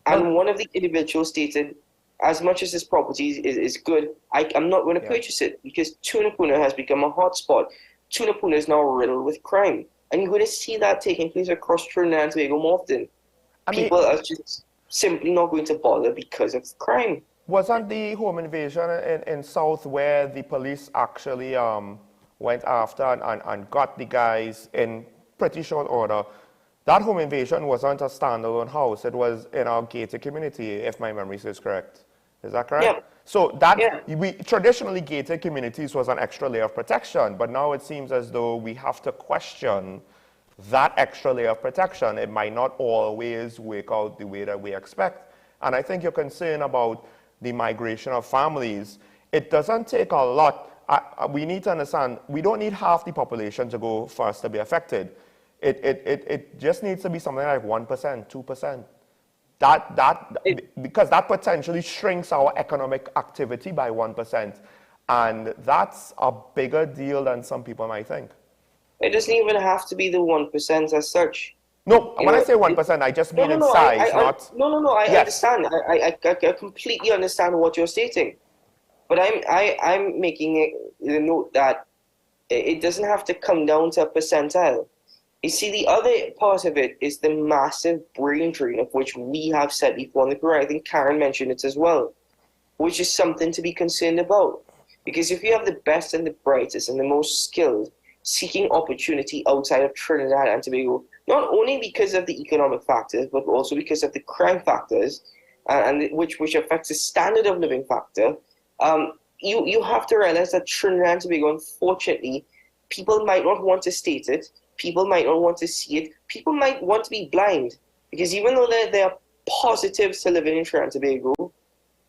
And one of the individuals stated, as much as this property is good, I'm not going to purchase it because Tunapuna has become a hotspot. Tunapuna is now riddled with crime. And you're going to see that taking place across Trinidad and Tobago more often. People are just simply not going to bother because of crime. Wasn't the home invasion in South where the police actually went after and got the guys in pretty short order? That home invasion wasn't a standalone house. It was in our gated community, if my memory is correct. Is that correct? Yeah. So we traditionally gated communities was an extra layer of protection, but now it seems as though we have to question that extra layer of protection. It might not always work out the way that we expect. And I think your concern about the migration of families, it doesn't take a lot. We need to understand, we don't need half the population to go for us to be affected. It just needs to be something like 1%, 2%. Because that potentially shrinks our economic activity by 1%. And that's a bigger deal than some people might think. It doesn't even have to be the 1% as such. No, when I say 1%, I just mean in size, not... I understand. I completely understand what you're stating. But I'm making the note that it doesn't have to come down to a percentile. You see, the other part of it is the massive brain drain of which we have said before in the program. I think Karen mentioned it as well, which is something to be concerned about. Because if you have the best and the brightest and the most skilled seeking opportunity outside of Trinidad and Tobago, not only because of the economic factors, but also because of the crime factors, and which affects the standard of living factor, you have to realize that Trinidad and Tobago, unfortunately, people might not want to state it, people might not want to see it, people might want to be blind. Because even though there are positives to living in Trinidad and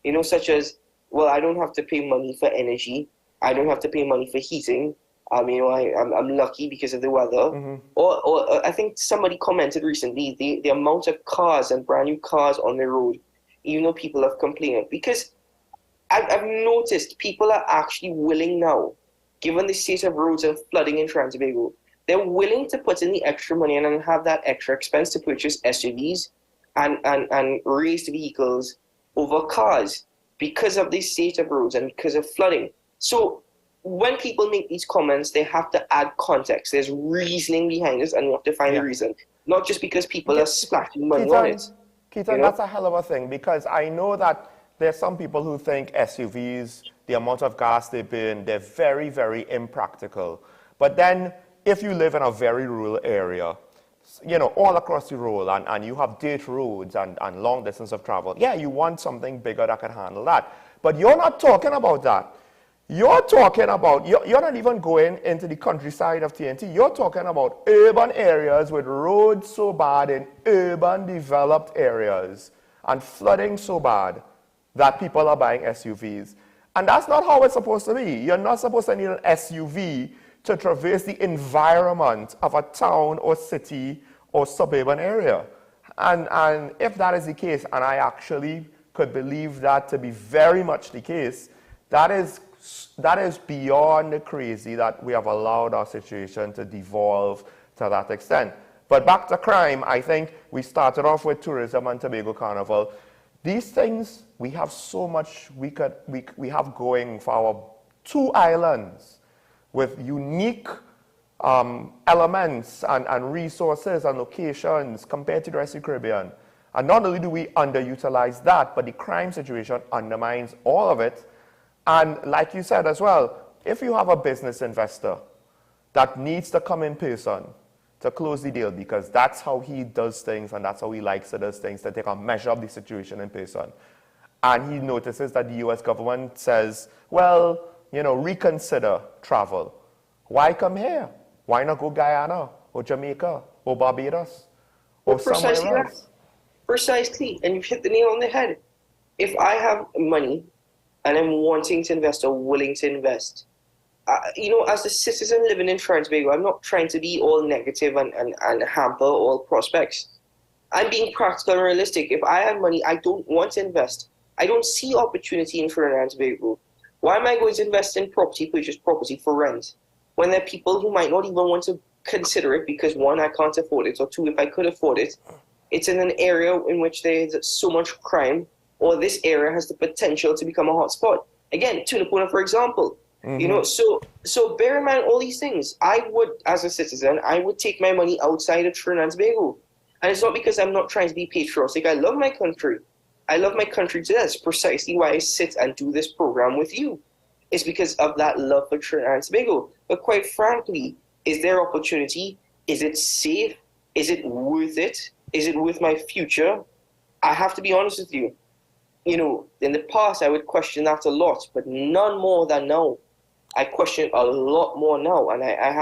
Tobago, such as, well, I don't have to pay money for energy, I don't have to pay money for heating, I'm lucky because of the weather. Mm-hmm. Or I think somebody commented recently the amount of cars and brand new cars on the road, people have complained. Because I've noticed people are actually willing now, given the state of roads and flooding in Trinidad and Tobago, they're willing to put in the extra money and have that extra expense to purchase SUVs and raised vehicles over cars because of the state of roads and because of flooding. So when people make these comments, they have to add context. There's reasoning behind this, and you have to find the reason. Not just because people are splashing money on it. Keaton, that's a hell of a thing, because I know that there's some people who think SUVs, the amount of gas they burn, they're very, very impractical. But then, if you live in a very rural area, all across the road, and you have dirt roads and long distance of travel, you want something bigger that can handle that. But you're not talking about that. You're talking about, you're not even going into the countryside of TNT. You're talking about urban areas with roads so bad in urban developed areas and flooding so bad that people are buying SUVs. And that's not how it's supposed to be. You're not supposed to need an SUV to traverse the environment of a town or city or suburban area. And if that is the case, and I actually could believe that to be very much the case, that is beyond crazy that we have allowed our situation to devolve to that extent. But back to crime, I think we started off with tourism and Tobago Carnival. These things, we have so much we have going for our two islands with unique elements and resources and locations compared to the rest of the Caribbean. And not only do we underutilize that, but the crime situation undermines all of it. And like you said as well, if you have a business investor that needs to come in person to close the deal, because that's how he does things and that's how he likes to do things, to take a measure of the situation in person, and he notices that the U.S. government says, well, reconsider travel. Why come here? Why not go Guyana or Jamaica or Barbados or somewhere else? Precisely, and you've hit the nail on the head. If I have money and I'm wanting to invest or willing to invest, as a citizen living in Trinidad and Tobago, I'm not trying to be all negative and hamper all prospects. I'm being practical and realistic. If I have money, I don't want to invest. I don't see opportunity in Trinidad and Tobago. Why am I going to invest in property, purchase property for rent, when there are people who might not even want to consider it because, one, I can't afford it, or two, if I could afford it, it's in an area in which there's so much crime, or this area has the potential to become a hotspot. Again, Tunapuna, for example. Mm-hmm. So bear in mind all these things. I would, as a citizen, I would take my money outside of Trinidad and Tobago. And it's not because I'm not trying to be patriotic. I love my country. I love my country to death. That's precisely why I sit and do this program with you. It's because of that love for Trinidad and Tobago. But quite frankly, is there opportunity? Is it safe? Is it worth it? Is it worth my future? I have to be honest with you. In the past, I would question that a lot, but none more than now. I question a lot more now, and I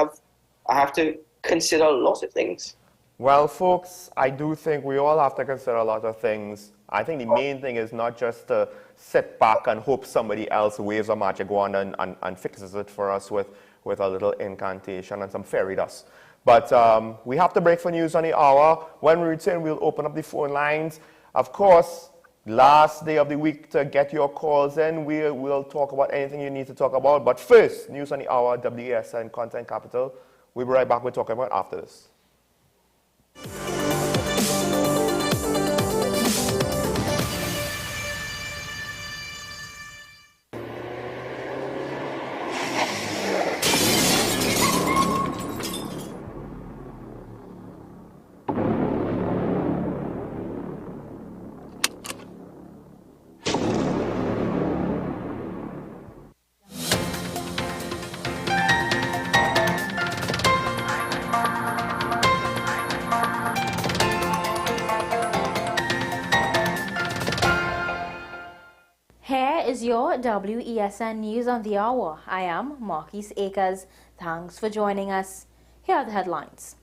have to consider a lot of things. Well, folks, I do think we all have to consider a lot of things. I think the main thing is not just to sit back and hope somebody else waves a magic wand and fixes it for us with a little incantation and some fairy dust. But we have to break for news on the hour. When we return, we'll open up the phone lines. Of course, last day of the week to get your calls in. We will talk about anything you need to talk about. But first, news on the hour, WESN Content Capital. We'll be right back. We're talking about after this. Here is your WESN News on the Hour. I am Marquise Akers. Thanks for joining us. Here are the headlines.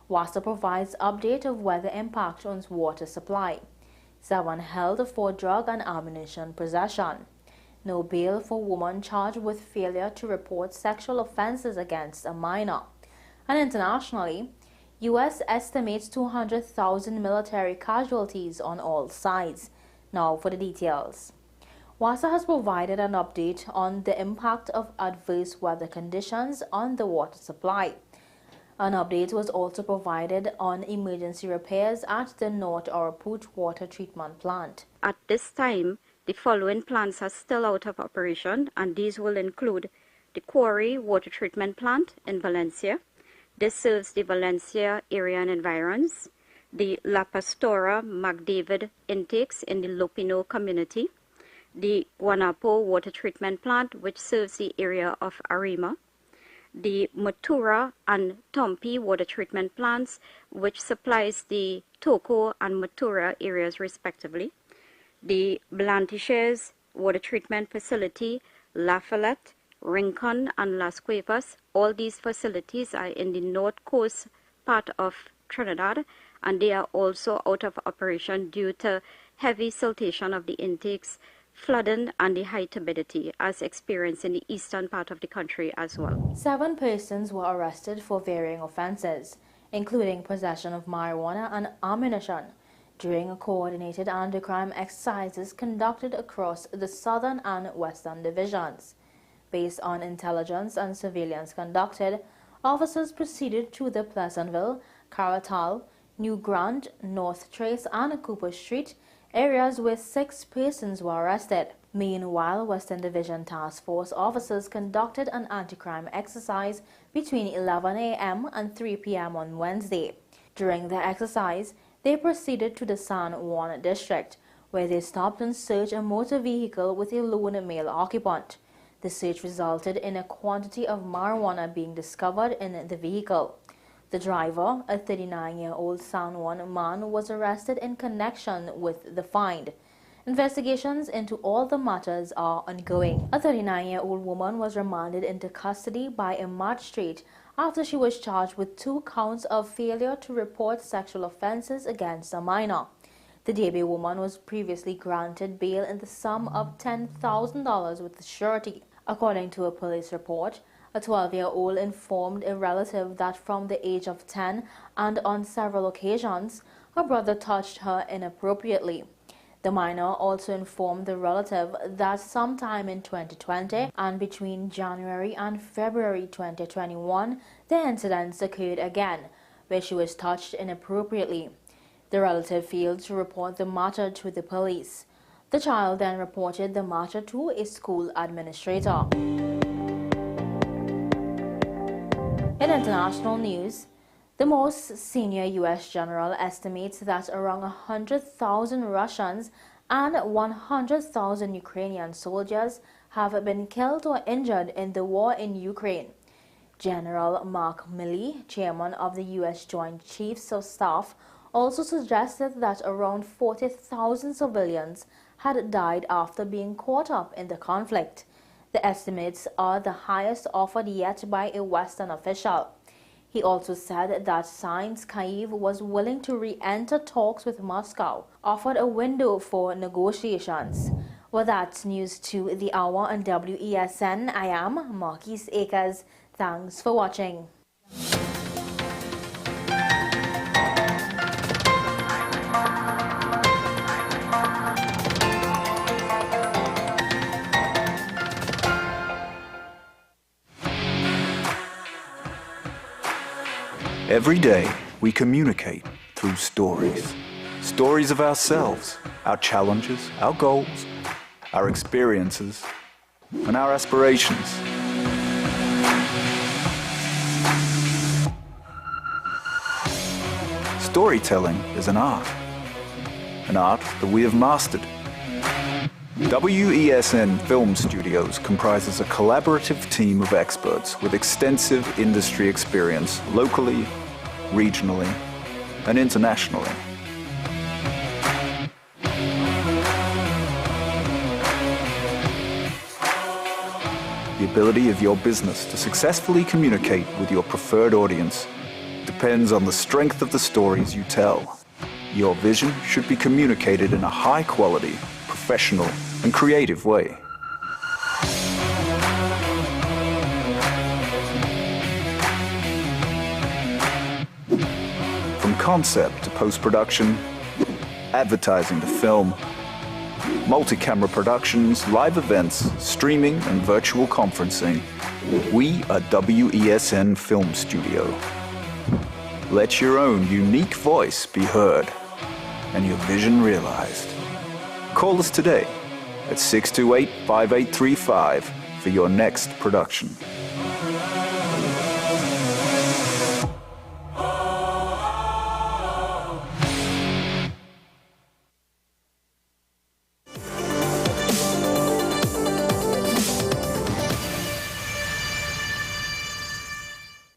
WASA provides update of weather impact on water supply. 7 held for drug and ammunition possession. No bail for woman charged with failure to report sexual offenses against a minor. And internationally, U.S. estimates 200,000 military casualties on all sides. Now for the details. WASA has provided an update on the impact of adverse weather conditions on the water supply. An update was also provided on emergency repairs at the North Oraput Water Treatment Plant. At this time, the following plants are still out of operation, and these will include the Quarry Water Treatment Plant in Valencia. This serves the Valencia area and environs. The La Pastora McDavid intakes in the Lopino community. The Guanapo Water Treatment Plant, which serves the area of Arima. The Matura and Tompi Water Treatment Plants, which supplies the Toco and Matura areas respectively. The Blantyres Water Treatment Facility, La Follette, Rincon, and Las Cuevas. All these facilities are in the north coast part of Trinidad, and they are also out of operation due to heavy siltation of the intakes, flooding, and the high turbidity as experienced in the eastern part of the country as well. 7 persons were arrested for varying offenses, including possession of marijuana and ammunition, during coordinated anti-crime exercises conducted across the southern and western divisions. Based on intelligence and surveillance conducted, officers proceeded to the Pleasantville, Caratal, New Grand, North Trace, and Cooper Street areas where 6 persons were arrested. Meanwhile, Western Division Task Force officers conducted an anti-crime exercise between 11 a.m. and 3 p.m. on Wednesday. During the exercise, they proceeded to the San Juan district, where they stopped and searched a motor vehicle with a lone male occupant. The search resulted in a quantity of marijuana being discovered in the vehicle. The driver, a 39-year-old San Juan man, was arrested in connection with the find. Investigations into all the matters are ongoing. A 39-year-old woman was remanded into custody by a magistrate after she was charged with 2 counts of failure to report sexual offenses against a minor. The debut woman was previously granted bail in the sum of $10,000 with surety. According to a police report, a 12-year-old informed a relative that from the age of 10 and on several occasions, her brother touched her inappropriately. The minor also informed the relative that sometime in 2020 and between January and February 2021, the incidents occurred again, where she was touched inappropriately. The relative failed to report the matter to the police. The child then reported the matter to a school administrator. In international news, the most senior U.S. general estimates that around 100,000 Russians and 100,000 Ukrainian soldiers have been killed or injured in the war in Ukraine. General Mark Milley, chairman of the U.S. Joint Chiefs of Staff, also suggested that around 40,000 civilians had died after being caught up in the conflict. The estimates are the highest offered yet by a Western official. He also said that since Kyiv was willing to re-enter talks with Moscow, offered a window for negotiations. Well, that's news to the hour on WESN. I am Marquise Akers. Thanks for watching. Every day, we communicate through stories. Stories of ourselves, our challenges, our goals, our experiences, and our aspirations. Storytelling is an art that we have mastered. WESN Film Studios comprises a collaborative team of experts with extensive industry experience locally, regionally, and internationally. The ability of your business to successfully communicate with your preferred audience depends on the strength of the stories you tell. Your vision should be communicated in a high-quality, professional, and creative way. From concept to post-production, advertising to film, multi-camera productions, live events, streaming, and virtual conferencing, we are WESN Film Studio. Let your own unique voice be heard and your vision realized. Call us today at 628-5835 for your next production.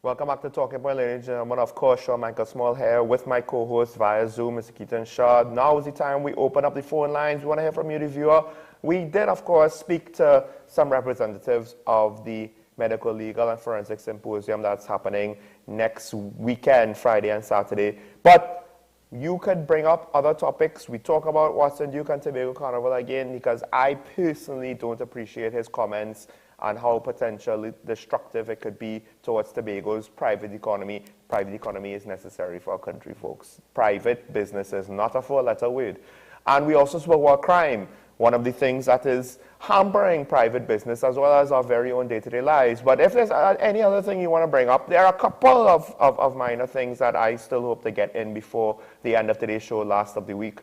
Welcome back to Talking Point, ladies and gentlemen. Of course, Sean Michael Small here with my co-host via Zoom, Mr. Keaton Shaw. Now is the time we open up the phone lines. We want to hear from you, the viewer. We did, of course, speak to some representatives of the Medical, Legal, and Forensic Symposium that's happening next weekend, Friday and Saturday. But you could bring up other topics. We talk about what's in Duke and Tobago Carnival again, because I personally don't appreciate his comments and how potentially destructive it could be towards Tobago's private economy. Private economy is necessary for our country, folks. Private business is not a four-letter word. And we also spoke about crime, one of the things that is hampering private business as well as our very own day-to-day lives. But if there's any other thing you want to bring up, there are a couple of minor things that I still hope to get in before the end of today's show, last of the week.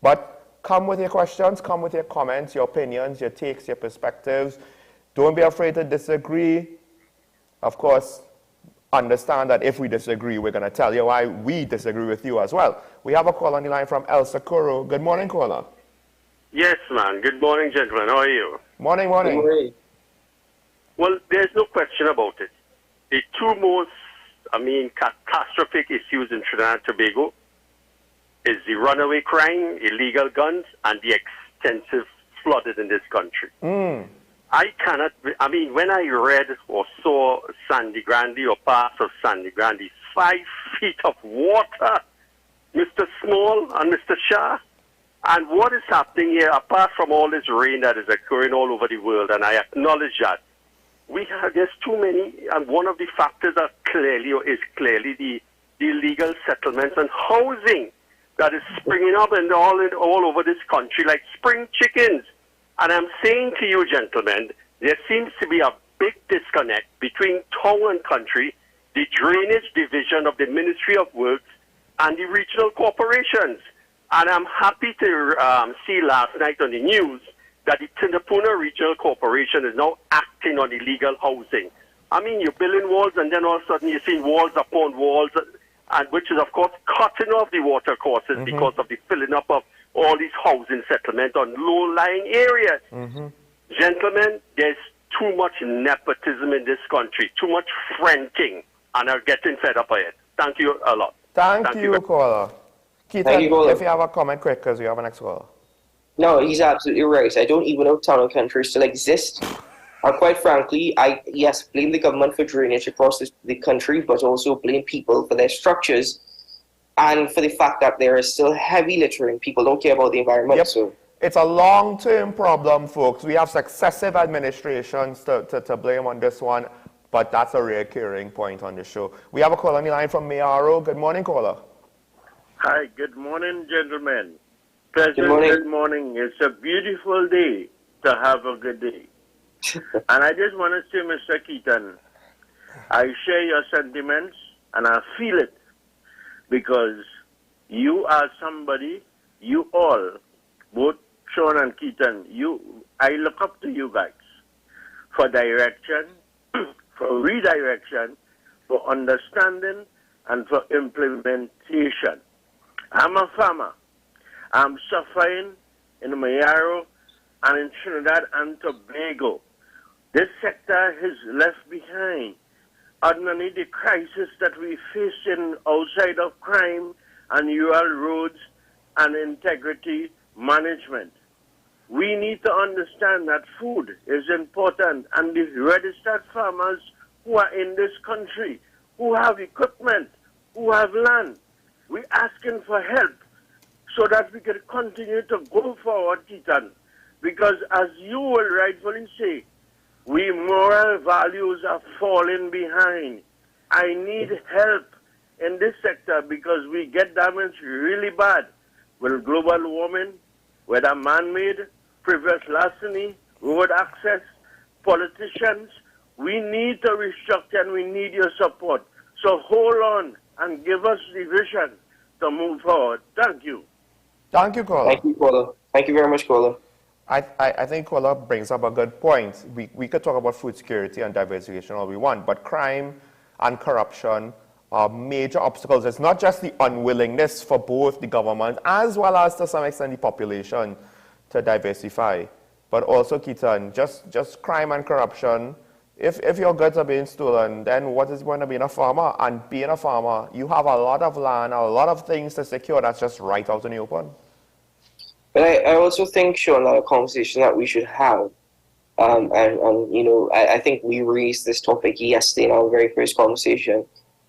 But come with your questions, come with your comments, your opinions, your takes, your perspectives. Don't be afraid to disagree. Of course, understand that if we disagree, we're going to tell you why we disagree with you as well. We have a call on the line from El Socorro. Good morning, caller. Yes, man. Good morning, gentlemen. How are you? Morning, morning. Good morning. Well, there's no question about it. The two most, catastrophic issues in Trinidad and Tobago is the runaway crime, illegal guns, and the extensive flooding in this country. When I read or saw Sandy Grande or parts of Sandy Grande, 5 feet of water, Mr. Small and Mr. Shah. And what is happening here, apart from all this rain that is occurring all over the world, and I acknowledge that, there's too many, and one of the factors is clearly the illegal settlements and housing that is springing up and all over this country like spring chickens. And I'm saying to you, gentlemen, there seems to be a big disconnect between town and country, the drainage division of the Ministry of Works, and the regional corporations. And I'm happy to see last night on the news that the Tindapuna Regional Corporation is now acting on illegal housing. You're building walls, and then all of a sudden you're seeing walls upon walls, and which is, of course, cutting off the water courses because of the filling up of all these housing settlements on low-lying areas. Gentlemen, there's too much nepotism in this country, too much friending, and I'm getting fed up by it. Thank you a lot. Thank you, caller. Keaton, if you have a comment quick, because we have an next caller. No, he's absolutely right. I don't even know if town and country still exist. Or quite frankly, I blame the government for drainage across the country, but also blame people for their structures and for the fact that there is still heavy littering. People don't care about the environment. Yep. So it's a long-term problem, folks. We have successive administrations to blame on this one, but that's a recurring point on the show. We have a call on the line from Mayaro. Good morning, caller. Hi, good morning, gentlemen. Pleasant good morning. It's a beautiful day to have a good day. And I just want to say, Mr. Keaton, I share your sentiments, and I feel it because you are somebody, you all, both Sean and Keaton, I look up to you guys for direction, for redirection, for understanding, and for implementation. I'm a farmer. I'm suffering in Mayaro and in Trinidad and Tobago. This sector is left behind underneath the crisis that we face in outside of crime and rural roads and integrity management. We need to understand that food is important, and the registered farmers who are in this country, who have equipment, who have land, we're asking for help so that we can continue to go forward, Keaton. Because as you will rightfully say, we moral values are falling behind. I need help in this sector because we get damaged really bad with global warming, whether man-made, previous larceny, road access, politicians. We need to restructure and we need your support. So hold on and give us the vision to move forward. Thank you. Thank you, caller. Thank you, caller. Thank you very much, caller. I think caller brings up a good point. We could talk about food security and diversification all we want, but crime and corruption are major obstacles. It's not just the unwillingness for both the government as well as to some extent the population to diversify, but also, Keaton, just crime and corruption. If your goods are being stolen, then what is going to be a farmer? And being a farmer, you have a lot of land, a lot of things to secure that's just right out in the open. But I also think, Sean, that a conversation that we should have, and you know, I think we raised this topic yesterday in our very first conversation,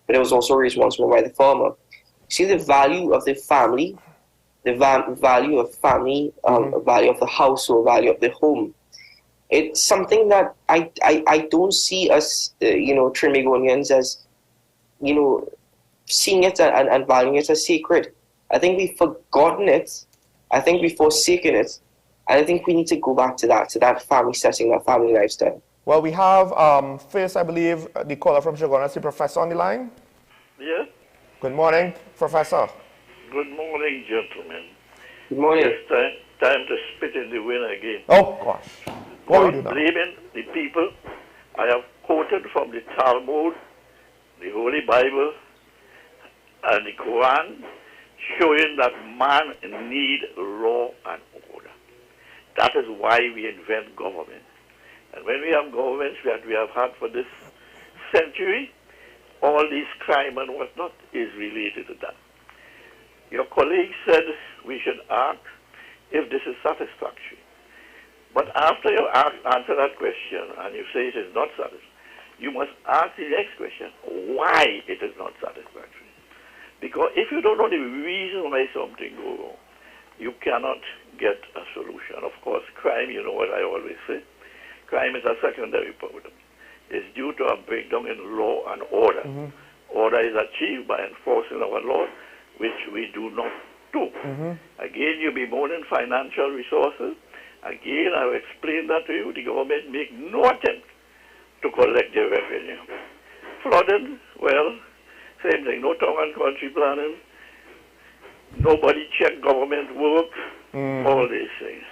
but it was also raised once more by the farmer. See the value of the family, the value of family, value of the household, value of the home. It's something that I don't see us, you know, Trinbagonians as, you know, seeing it and valuing it as sacred. I think we've forgotten it. I think we've forsaken it. And I think we need to go back to that family setting, that family lifestyle. Well, we have first, I believe, the caller from Chaguanas, the professor on the line. Yes. Good morning, Professor. Good morning, gentlemen. Good morning. It's time to spit in the wind again. Oh, gosh. What we do now? Blaming the people. I have quoted from the Talmud, the Holy Bible, and the Quran, showing that man needs law and order. That is why we invent government. And when we have governments that we have had for this century, all this crime and whatnot is related to that. Your colleague said we should ask if this is satisfactory. But after you answer that question and you say it is not satisfactory, you must ask the next question, why it is not satisfactory. Because if you don't know the reason why something goes wrong, you cannot get a solution. Of course, crime, you know what I always say, crime is a secondary problem. It's due to a breakdown in law and order. Order is achieved by enforcing our law, which we do not do. Again, you bemoaning financial resources. Again, I will explain that to you. The government make no attempt to collect their revenue. Flooding, well, same thing, no town and country planning, nobody check government work, all these things.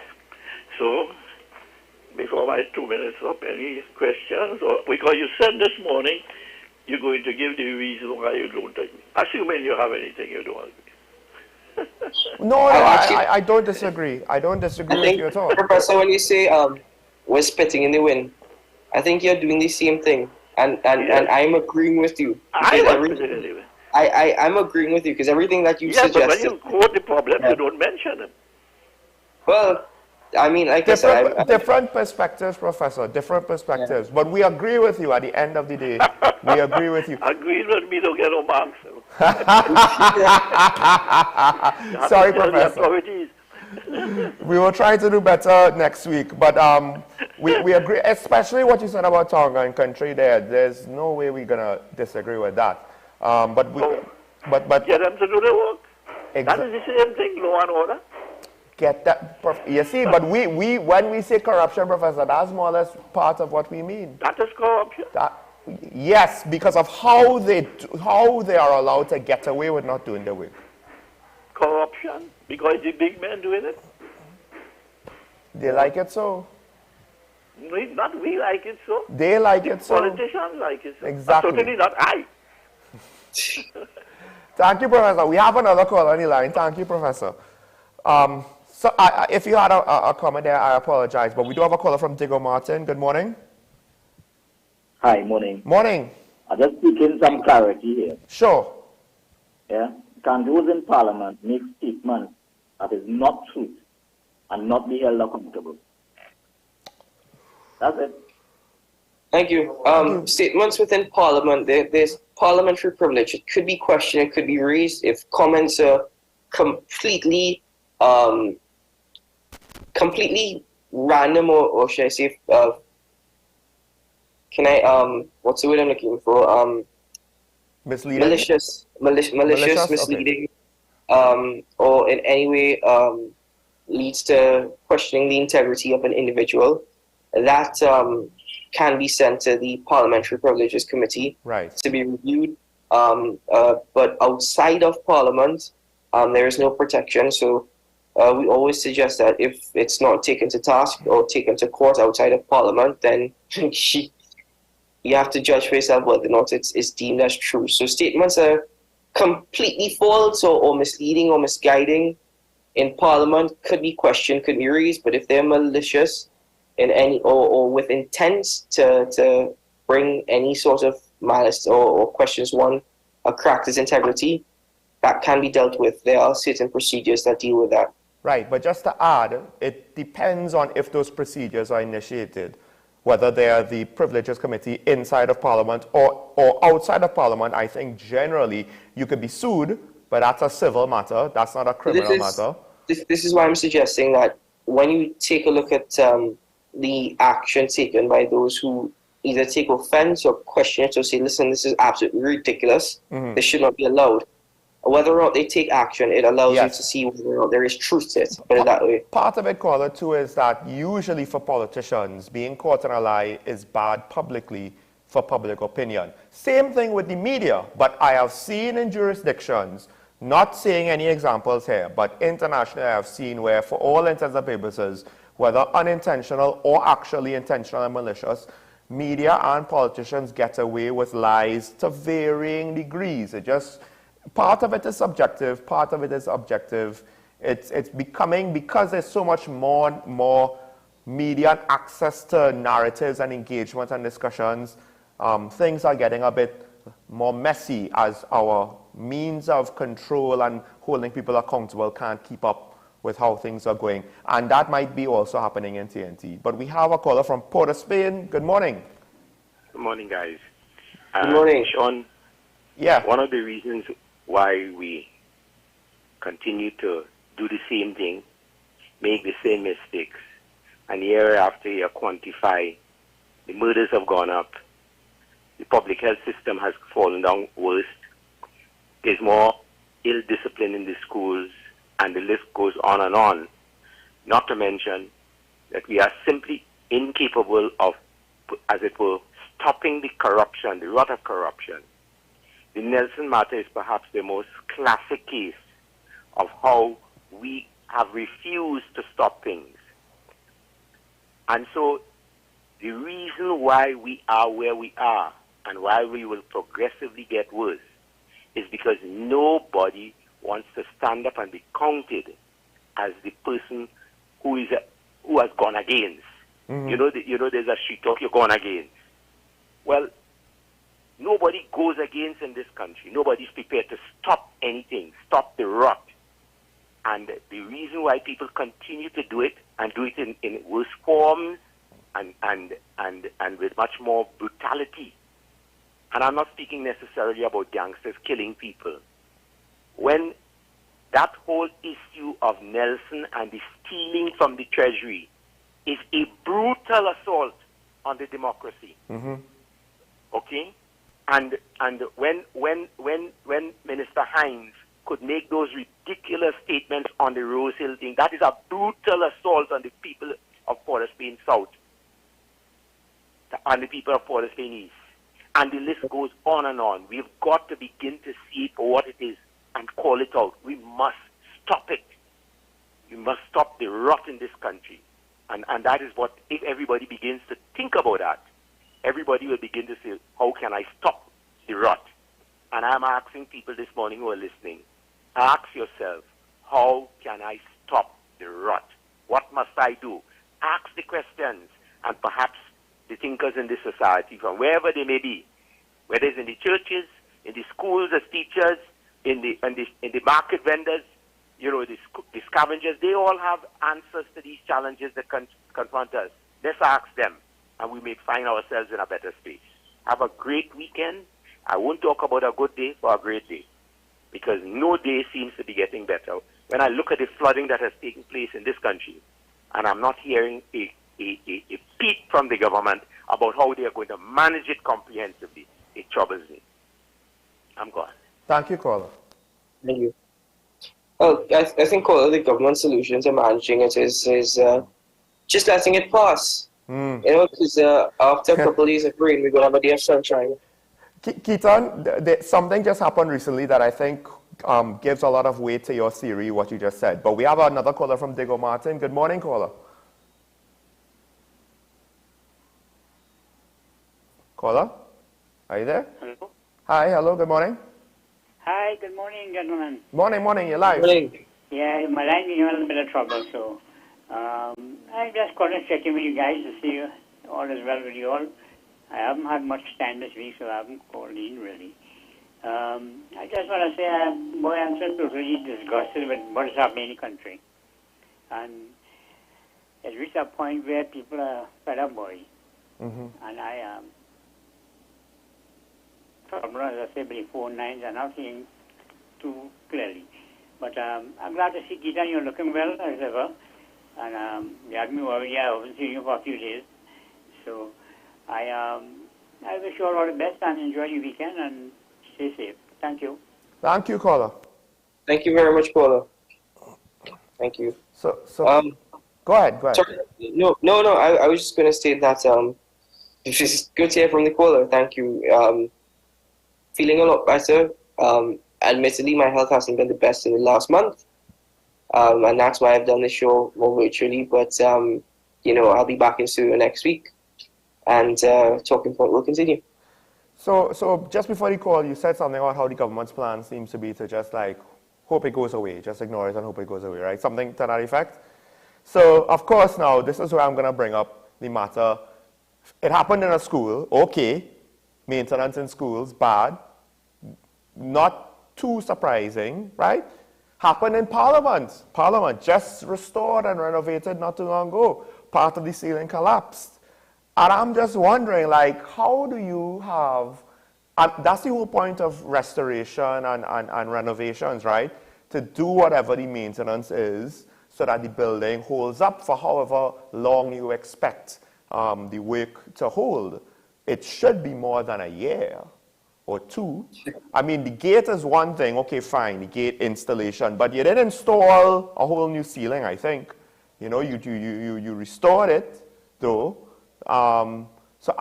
So, before my 2 minutes up, any questions? Or, because you said this morning, you're going to give the reason why you don't agree. Assuming you have anything you don't agree. No, I don't disagree. I don't disagree with you at all. Professor, when you say we're spitting in the wind, I think you're doing the same thing. And I'm agreeing with you. I'm agreeing with you because everything that you suggested. But when you quote the problem, you don't mention them. Well, I mean, like different perspectives, Professor, different perspectives. Yeah. But we agree with you at the end of the day. We agree with you. Agreed with me to get no marks. Sorry, Professor. We will try to do better next week, but we agree, especially what you said about Tonga and country there. There's no way we're going to disagree with that. But get them to do the work. That is the same thing, law and order. Get that, you see, but we when we say corruption, Professor, that's more or less part of what we mean. That is corruption. Yes, because of how they are allowed to get away with not doing their work. Corruption, because the big men doing it. They like it so. Not we like it so. They like it so. Politicians like it so. Exactly. Certainly not I. Thank you, Professor. We have another caller on the line. Thank you, Professor. So if you had a comment there, I apologize. But we do have a caller from Diego Martin. Good morning. Hi, morning. Morning. I just seeking some clarity here. Sure. Yeah. Can those in Parliament make statements that is not truth and not be held accountable? That's it. Thank you. Statements within Parliament, there's parliamentary privilege. It could be questioned, it could be raised if comments are completely random or should I say, what's the word I'm looking for? Misleading? Malicious, misleading, okay. Or in any way leads to questioning the integrity of an individual. That can be sent to the Parliamentary Privileges Committee to be reviewed. But outside of Parliament, there is no protection. So we always suggest that if it's not taken to task or taken to court outside of Parliament, then you have to judge for yourself whether or not it's deemed as true. So statements are completely false or misleading or misguiding in Parliament could be questioned, could be raised, but if they're malicious in any or with intent to bring any sort of malice or questions one a character's integrity, that can be dealt with. There are certain procedures that deal with that. Right, but just to add, it depends on if those procedures are initiated, whether they are the Privileges Committee inside of Parliament or outside of Parliament. I think generally you could be sued, but that's a civil matter. That's not a criminal matter. This is why I'm suggesting that when you take a look at the action taken by those who either take offense or question it or say, listen, this is absolutely ridiculous. This should not be allowed. Whether or not they take action, it allows you to see whether or not there is truth to it. Put it that way. Part of it, caller, too, is that usually for politicians, being caught in a lie is bad publicly for public opinion. Same thing with the media, but I have seen in jurisdictions, not saying any examples here, but internationally I have seen where for all intents and purposes, whether unintentional or actually intentional and malicious, media and politicians get away with lies to varying degrees. It just, part of it is subjective, part of it is objective. It's becoming, because there's so much more media and access to narratives and engagement and discussions, things are getting a bit more messy as our means of control and holding people accountable can't keep up with how things are going. And that might be also happening in TNT. But we have a caller from Port of Spain. Good morning. Good morning, guys. Good morning. Sean, one of the reasons why we continue to do the same thing, make the same mistakes, and year after year quantify, the murders have gone up, the public health system has fallen down worse, there's more ill discipline in the schools, and the list goes on and on. Not to mention that we are simply incapable of, as it were, stopping the corruption, the rot of corruption. The Nelson matter is perhaps the most classic case of how we have refused to stop things. And so the reason why we are where we are and why we will progressively get worse is because nobody wants to stand up and be counted as the person who has gone against. You know, there's a street talk, you're gone against. Well, nobody goes against in this country. Nobody's prepared to stop anything, stop the rot. And the reason why people continue to do it and do it in worse forms and with much more brutality. And I'm not speaking necessarily about gangsters killing people. When that whole issue of Nelson and the stealing from the Treasury is a brutal assault on the democracy. Okay? And when Minister Hines could make those ridiculous statements on the Rose Hill thing, that is a brutal assault on the people of Port of Spain South, on the people of Port of Spain East. And the list goes on and on. We've got to begin to see it for what it is and call it out. We must stop it. We must stop the rot in this country. And that is what, if everybody begins to think about that, everybody will begin to say, how can I stop the rot? And I'm asking people this morning who are listening, ask yourself, how can I stop the rot? What must I do? Ask the questions, and perhaps the thinkers in this society, from wherever they may be, whether it's in the churches, in the schools as teachers, in the market vendors, you know, the scavengers, they all have answers to these challenges that confront us. Let's ask them, and we may find ourselves in a better space. Have a great weekend. I won't talk about a good day for a great day, because no day seems to be getting better. When I look at the flooding that has taken place in this country, and I'm not hearing a peep from the government about how they are going to manage it comprehensively, it troubles me. I'm gone. Thank you, caller. Thank you. Well, I think all of the government solutions to managing it is just letting it pass. You know, because after a couple of days of rain, we're going to have a day of sunshine. Keaton, something just happened recently that I think gives a lot of weight to your theory, what you just said. But we have another caller from Diego Martin. Good morning, caller. Caller, are you there? Hello. Hi, hello, good morning. Hi, good morning, gentlemen. Morning, you're live. Morning. Yeah, my line is in a little bit of trouble, so I just called and check in with you guys to see all is well with you all. I haven't had much time this week, so I haven't called in really. I just want to say I'm totally disgusted with what is happening in the country. And it's reached a point where people are fed up, boy. And I am. As I say, the phone lines are not seeing too clearly. But I'm glad to see Gita, you're looking well as ever. And you had me worried. I haven't seen you for a few days. So I wish you all the best and enjoy your weekend and stay safe. Thank you. Thank you, caller. Thank you very much, caller. Thank you. So go ahead. Sorry, no. I was just going to say that it's just good to hear from the caller. Thank you. Feeling a lot better. Admittedly, my health hasn't been the best in the last month, and that's why I've done this show more virtually. But you know, I'll be back in studio next week, and Talking Point will continue. So just before the call, you said something about how the government's plan seems to be to just like hope it goes away, just ignore it and hope it goes away, right? Something to that effect. So of course, now this is where I'm going to bring up the matter. It happened in a school, okay. Maintenance in schools, bad. Not too surprising, right? Happened in Parliament. Parliament just restored and renovated not too long ago. Part of the ceiling collapsed. And I'm just wondering, like, how do you have, and that's the whole point of restoration and renovations, right? To do whatever the maintenance is so that the building holds up for however long you expect the work to hold. It should be more than a year or two. I mean, the gate is one thing, okay, fine, the gate installation, but you didn't install a whole new ceiling, I think. You know, you restored it, though. So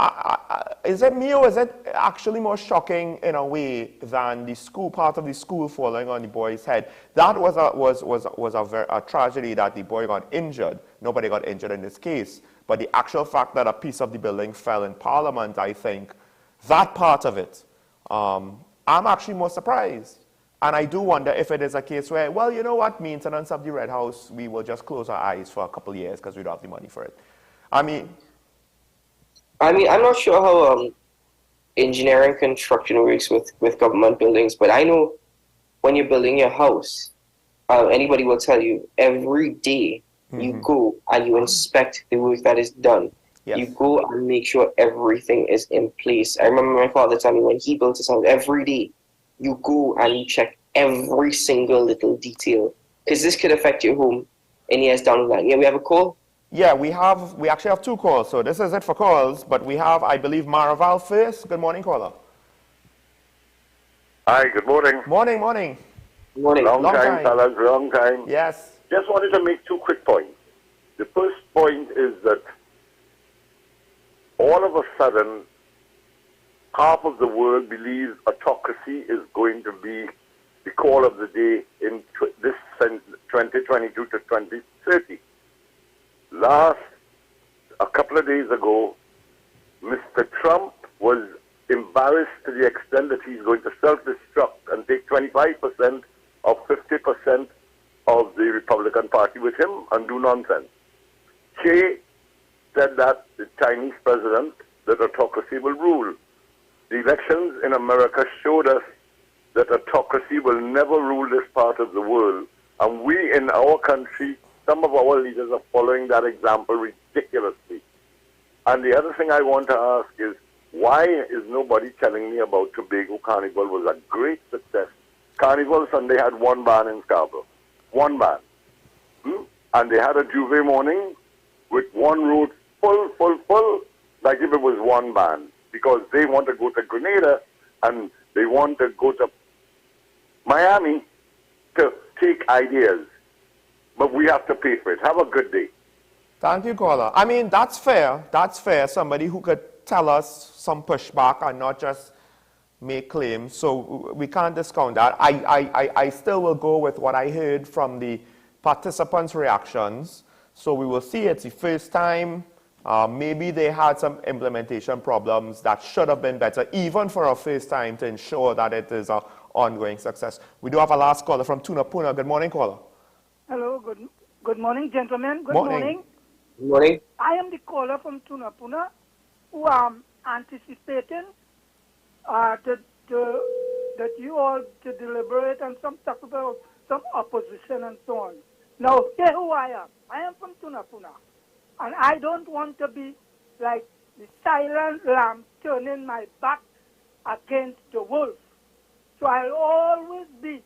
is it me or is it actually more shocking in a way than the school, part of the school falling on the boy's head? That was a tragedy that the boy got injured. Nobody got injured in this case. But the actual fact that a piece of the building fell in Parliament, I think, that part of it, I'm actually more surprised. And I do wonder if it is a case where, well, you know what, maintenance of the Red House, we will just close our eyes for a couple of years because we don't have the money for it. I mean, I'm not sure how engineering construction works with government buildings, but I know when you're building your house, anybody will tell you every day you go and you inspect the work that is done. Yes. You go and make sure everything is in place. I remember my father telling me when he built his house, every day you go and you check every single little detail because this could affect your home in years down the line. Yeah, we have a call? Yeah, we actually have two calls. So this is it for calls, but we have, I believe, Maraval first. Good morning, caller. Hi, good morning. Morning. Morning. Long time, fellas, long time. Yes. Just wanted to make two quick points. The first point is that all of a sudden, half of the world believes autocracy is going to be the call of the day in this 2022 to 2030. A couple of days ago, Mr. Trump was embarrassed to the extent that he's going to self-destruct and take 25% or 50% of the Republican Party with him and do nonsense. Che said that the Chinese president, that autocracy will rule. The elections in America showed us that autocracy will never rule this part of the world. And we in our country, some of our leaders are following that example ridiculously. And the other thing I want to ask is, why is nobody telling me about Tobago Carnival? Was a great success. Carnival Sunday had one band in Scarborough. One band. And they had a Juve morning with one road full, like if it was one band. Because they want to go to Grenada and they want to go to Miami to take ideas. But we have to pay for it. Have a good day. Thank you, caller. I mean, that's fair. That's fair. Somebody who could tell us some pushback and not just make claims. So we can't discount that. I still will go with what I heard from the participants' reactions. So we will see it's the first time. Maybe they had some implementation problems that should have been better, even for a first time, to ensure that it is an ongoing success. We do have a last caller from Tunapuna. Good morning, caller. Hello, good morning, gentlemen. Good morning. Good morning. I am the caller from Tunapuna who am anticipating that you all to deliberate on some talk about some opposition and so on. Now, here who I am. I am from Tunapuna. And I don't want to be like the silent lamb turning my back against the wolf. So I'll always be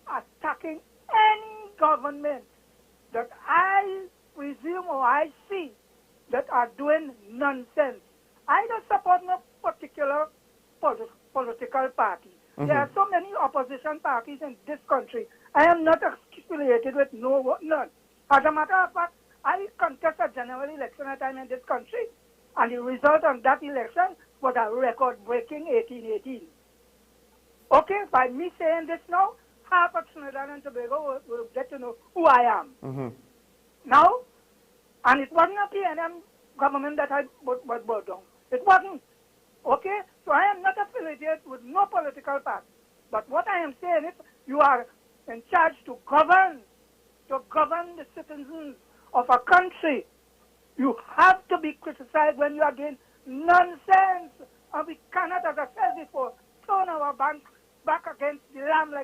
attacking any government that I presume or I see that are doing nonsense. I don't support no particular political party. There are so many opposition parties in this country. I am not affiliated with none. As a matter of fact, I contest a general election at time in this country, and the result of that election was a record-breaking 1818. Okay, by me saying this now, half of Trinidad and Tobago will get to know who I am. Now, and it wasn't a PNM government that I was brought down. It wasn't. Okay? So I am not affiliated with no political party. But what I am saying is, you are in charge to govern the citizens of a country. You have to be criticized when you are doing nonsense. And we cannot, as I said before, turn our back against the lamb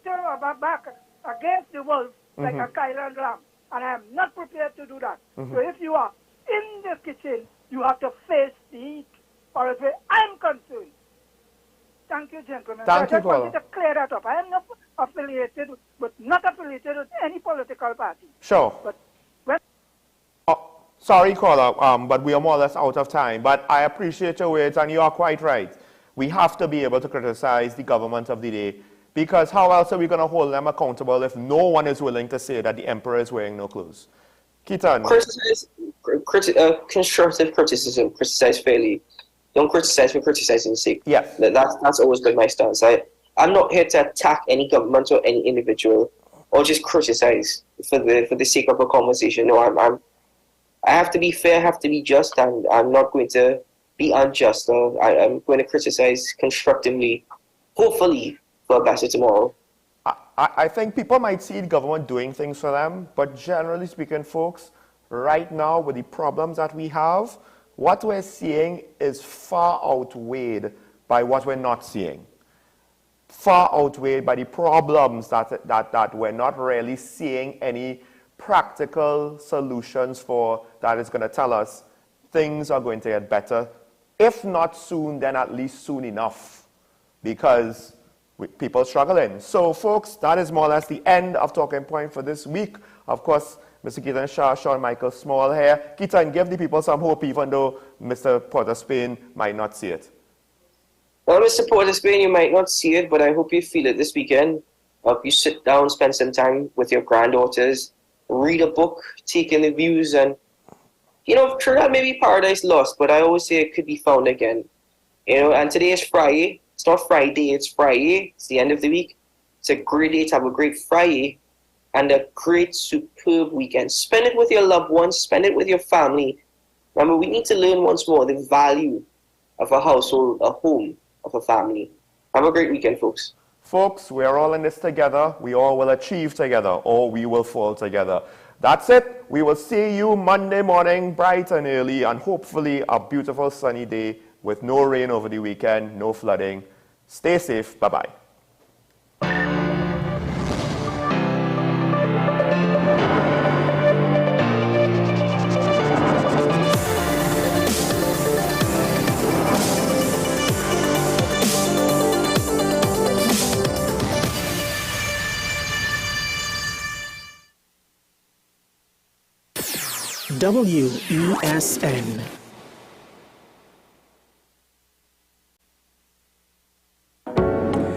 turn our back against the wolf like a silent lamb. And I am not prepared to do that. So if you are in the kitchen, you have to face the heat, or as I'm concerned. Thank you, gentlemen. Thank you, I just wanted to clear that up. I am not affiliated with any political party. Sure. But sorry, caller, but we are more or less out of time. But I appreciate your words, and you are quite right. We have to be able to criticize the government of the day, because how else are we going to hold them accountable if no one is willing to say that the emperor is wearing no clothes? Keaton. Constructive criticism, criticize fairly. Don't criticize for criticizing's sake. Yeah. That's always been my stance. I'm not here to attack any government or any individual or just criticize for the sake of a conversation. No, I have to be fair, I have to be just, and I'm not going to be unjust. I'm going to criticize constructively, hopefully for a better tomorrow. I think people might see the government doing things for them, but generally speaking, folks, right now with the problems that we have, what we're seeing is far outweighed by what we're not seeing. Far outweighed by the problems that we're not really seeing any practical solutions for that is going to tell us things are going to get better. If not soon, then at least soon enough, because people struggling. So, folks, that is more or less the end of Talking Point for this week. Of course, Mr. Keaton Shah, Sean Michael Small here. Keaton, give the people some hope, even though Mr. Porter Spain might not see it. Well, Mr. Porter Spain, you might not see it, but I hope you feel it this weekend. I hope you sit down, spend some time with your granddaughters, read a book, take in the views, and, Trinidad may be paradise lost, but I always say it could be found again. And today is Friday. It's not Friday, it's Friday. It's the end of the week. It's a great day to have a great Friday and a great, superb weekend. Spend it with your loved ones. Spend it with your family. Remember, we need to learn once more the value of a household, a home, of a family. Have a great weekend, folks. Folks, we are all in this together. We all will achieve together, or we will fall together. That's it. We will see you Monday morning, bright and early, and hopefully a beautiful sunny day with no rain over the weekend, no flooding. Stay safe. Bye-bye. WESN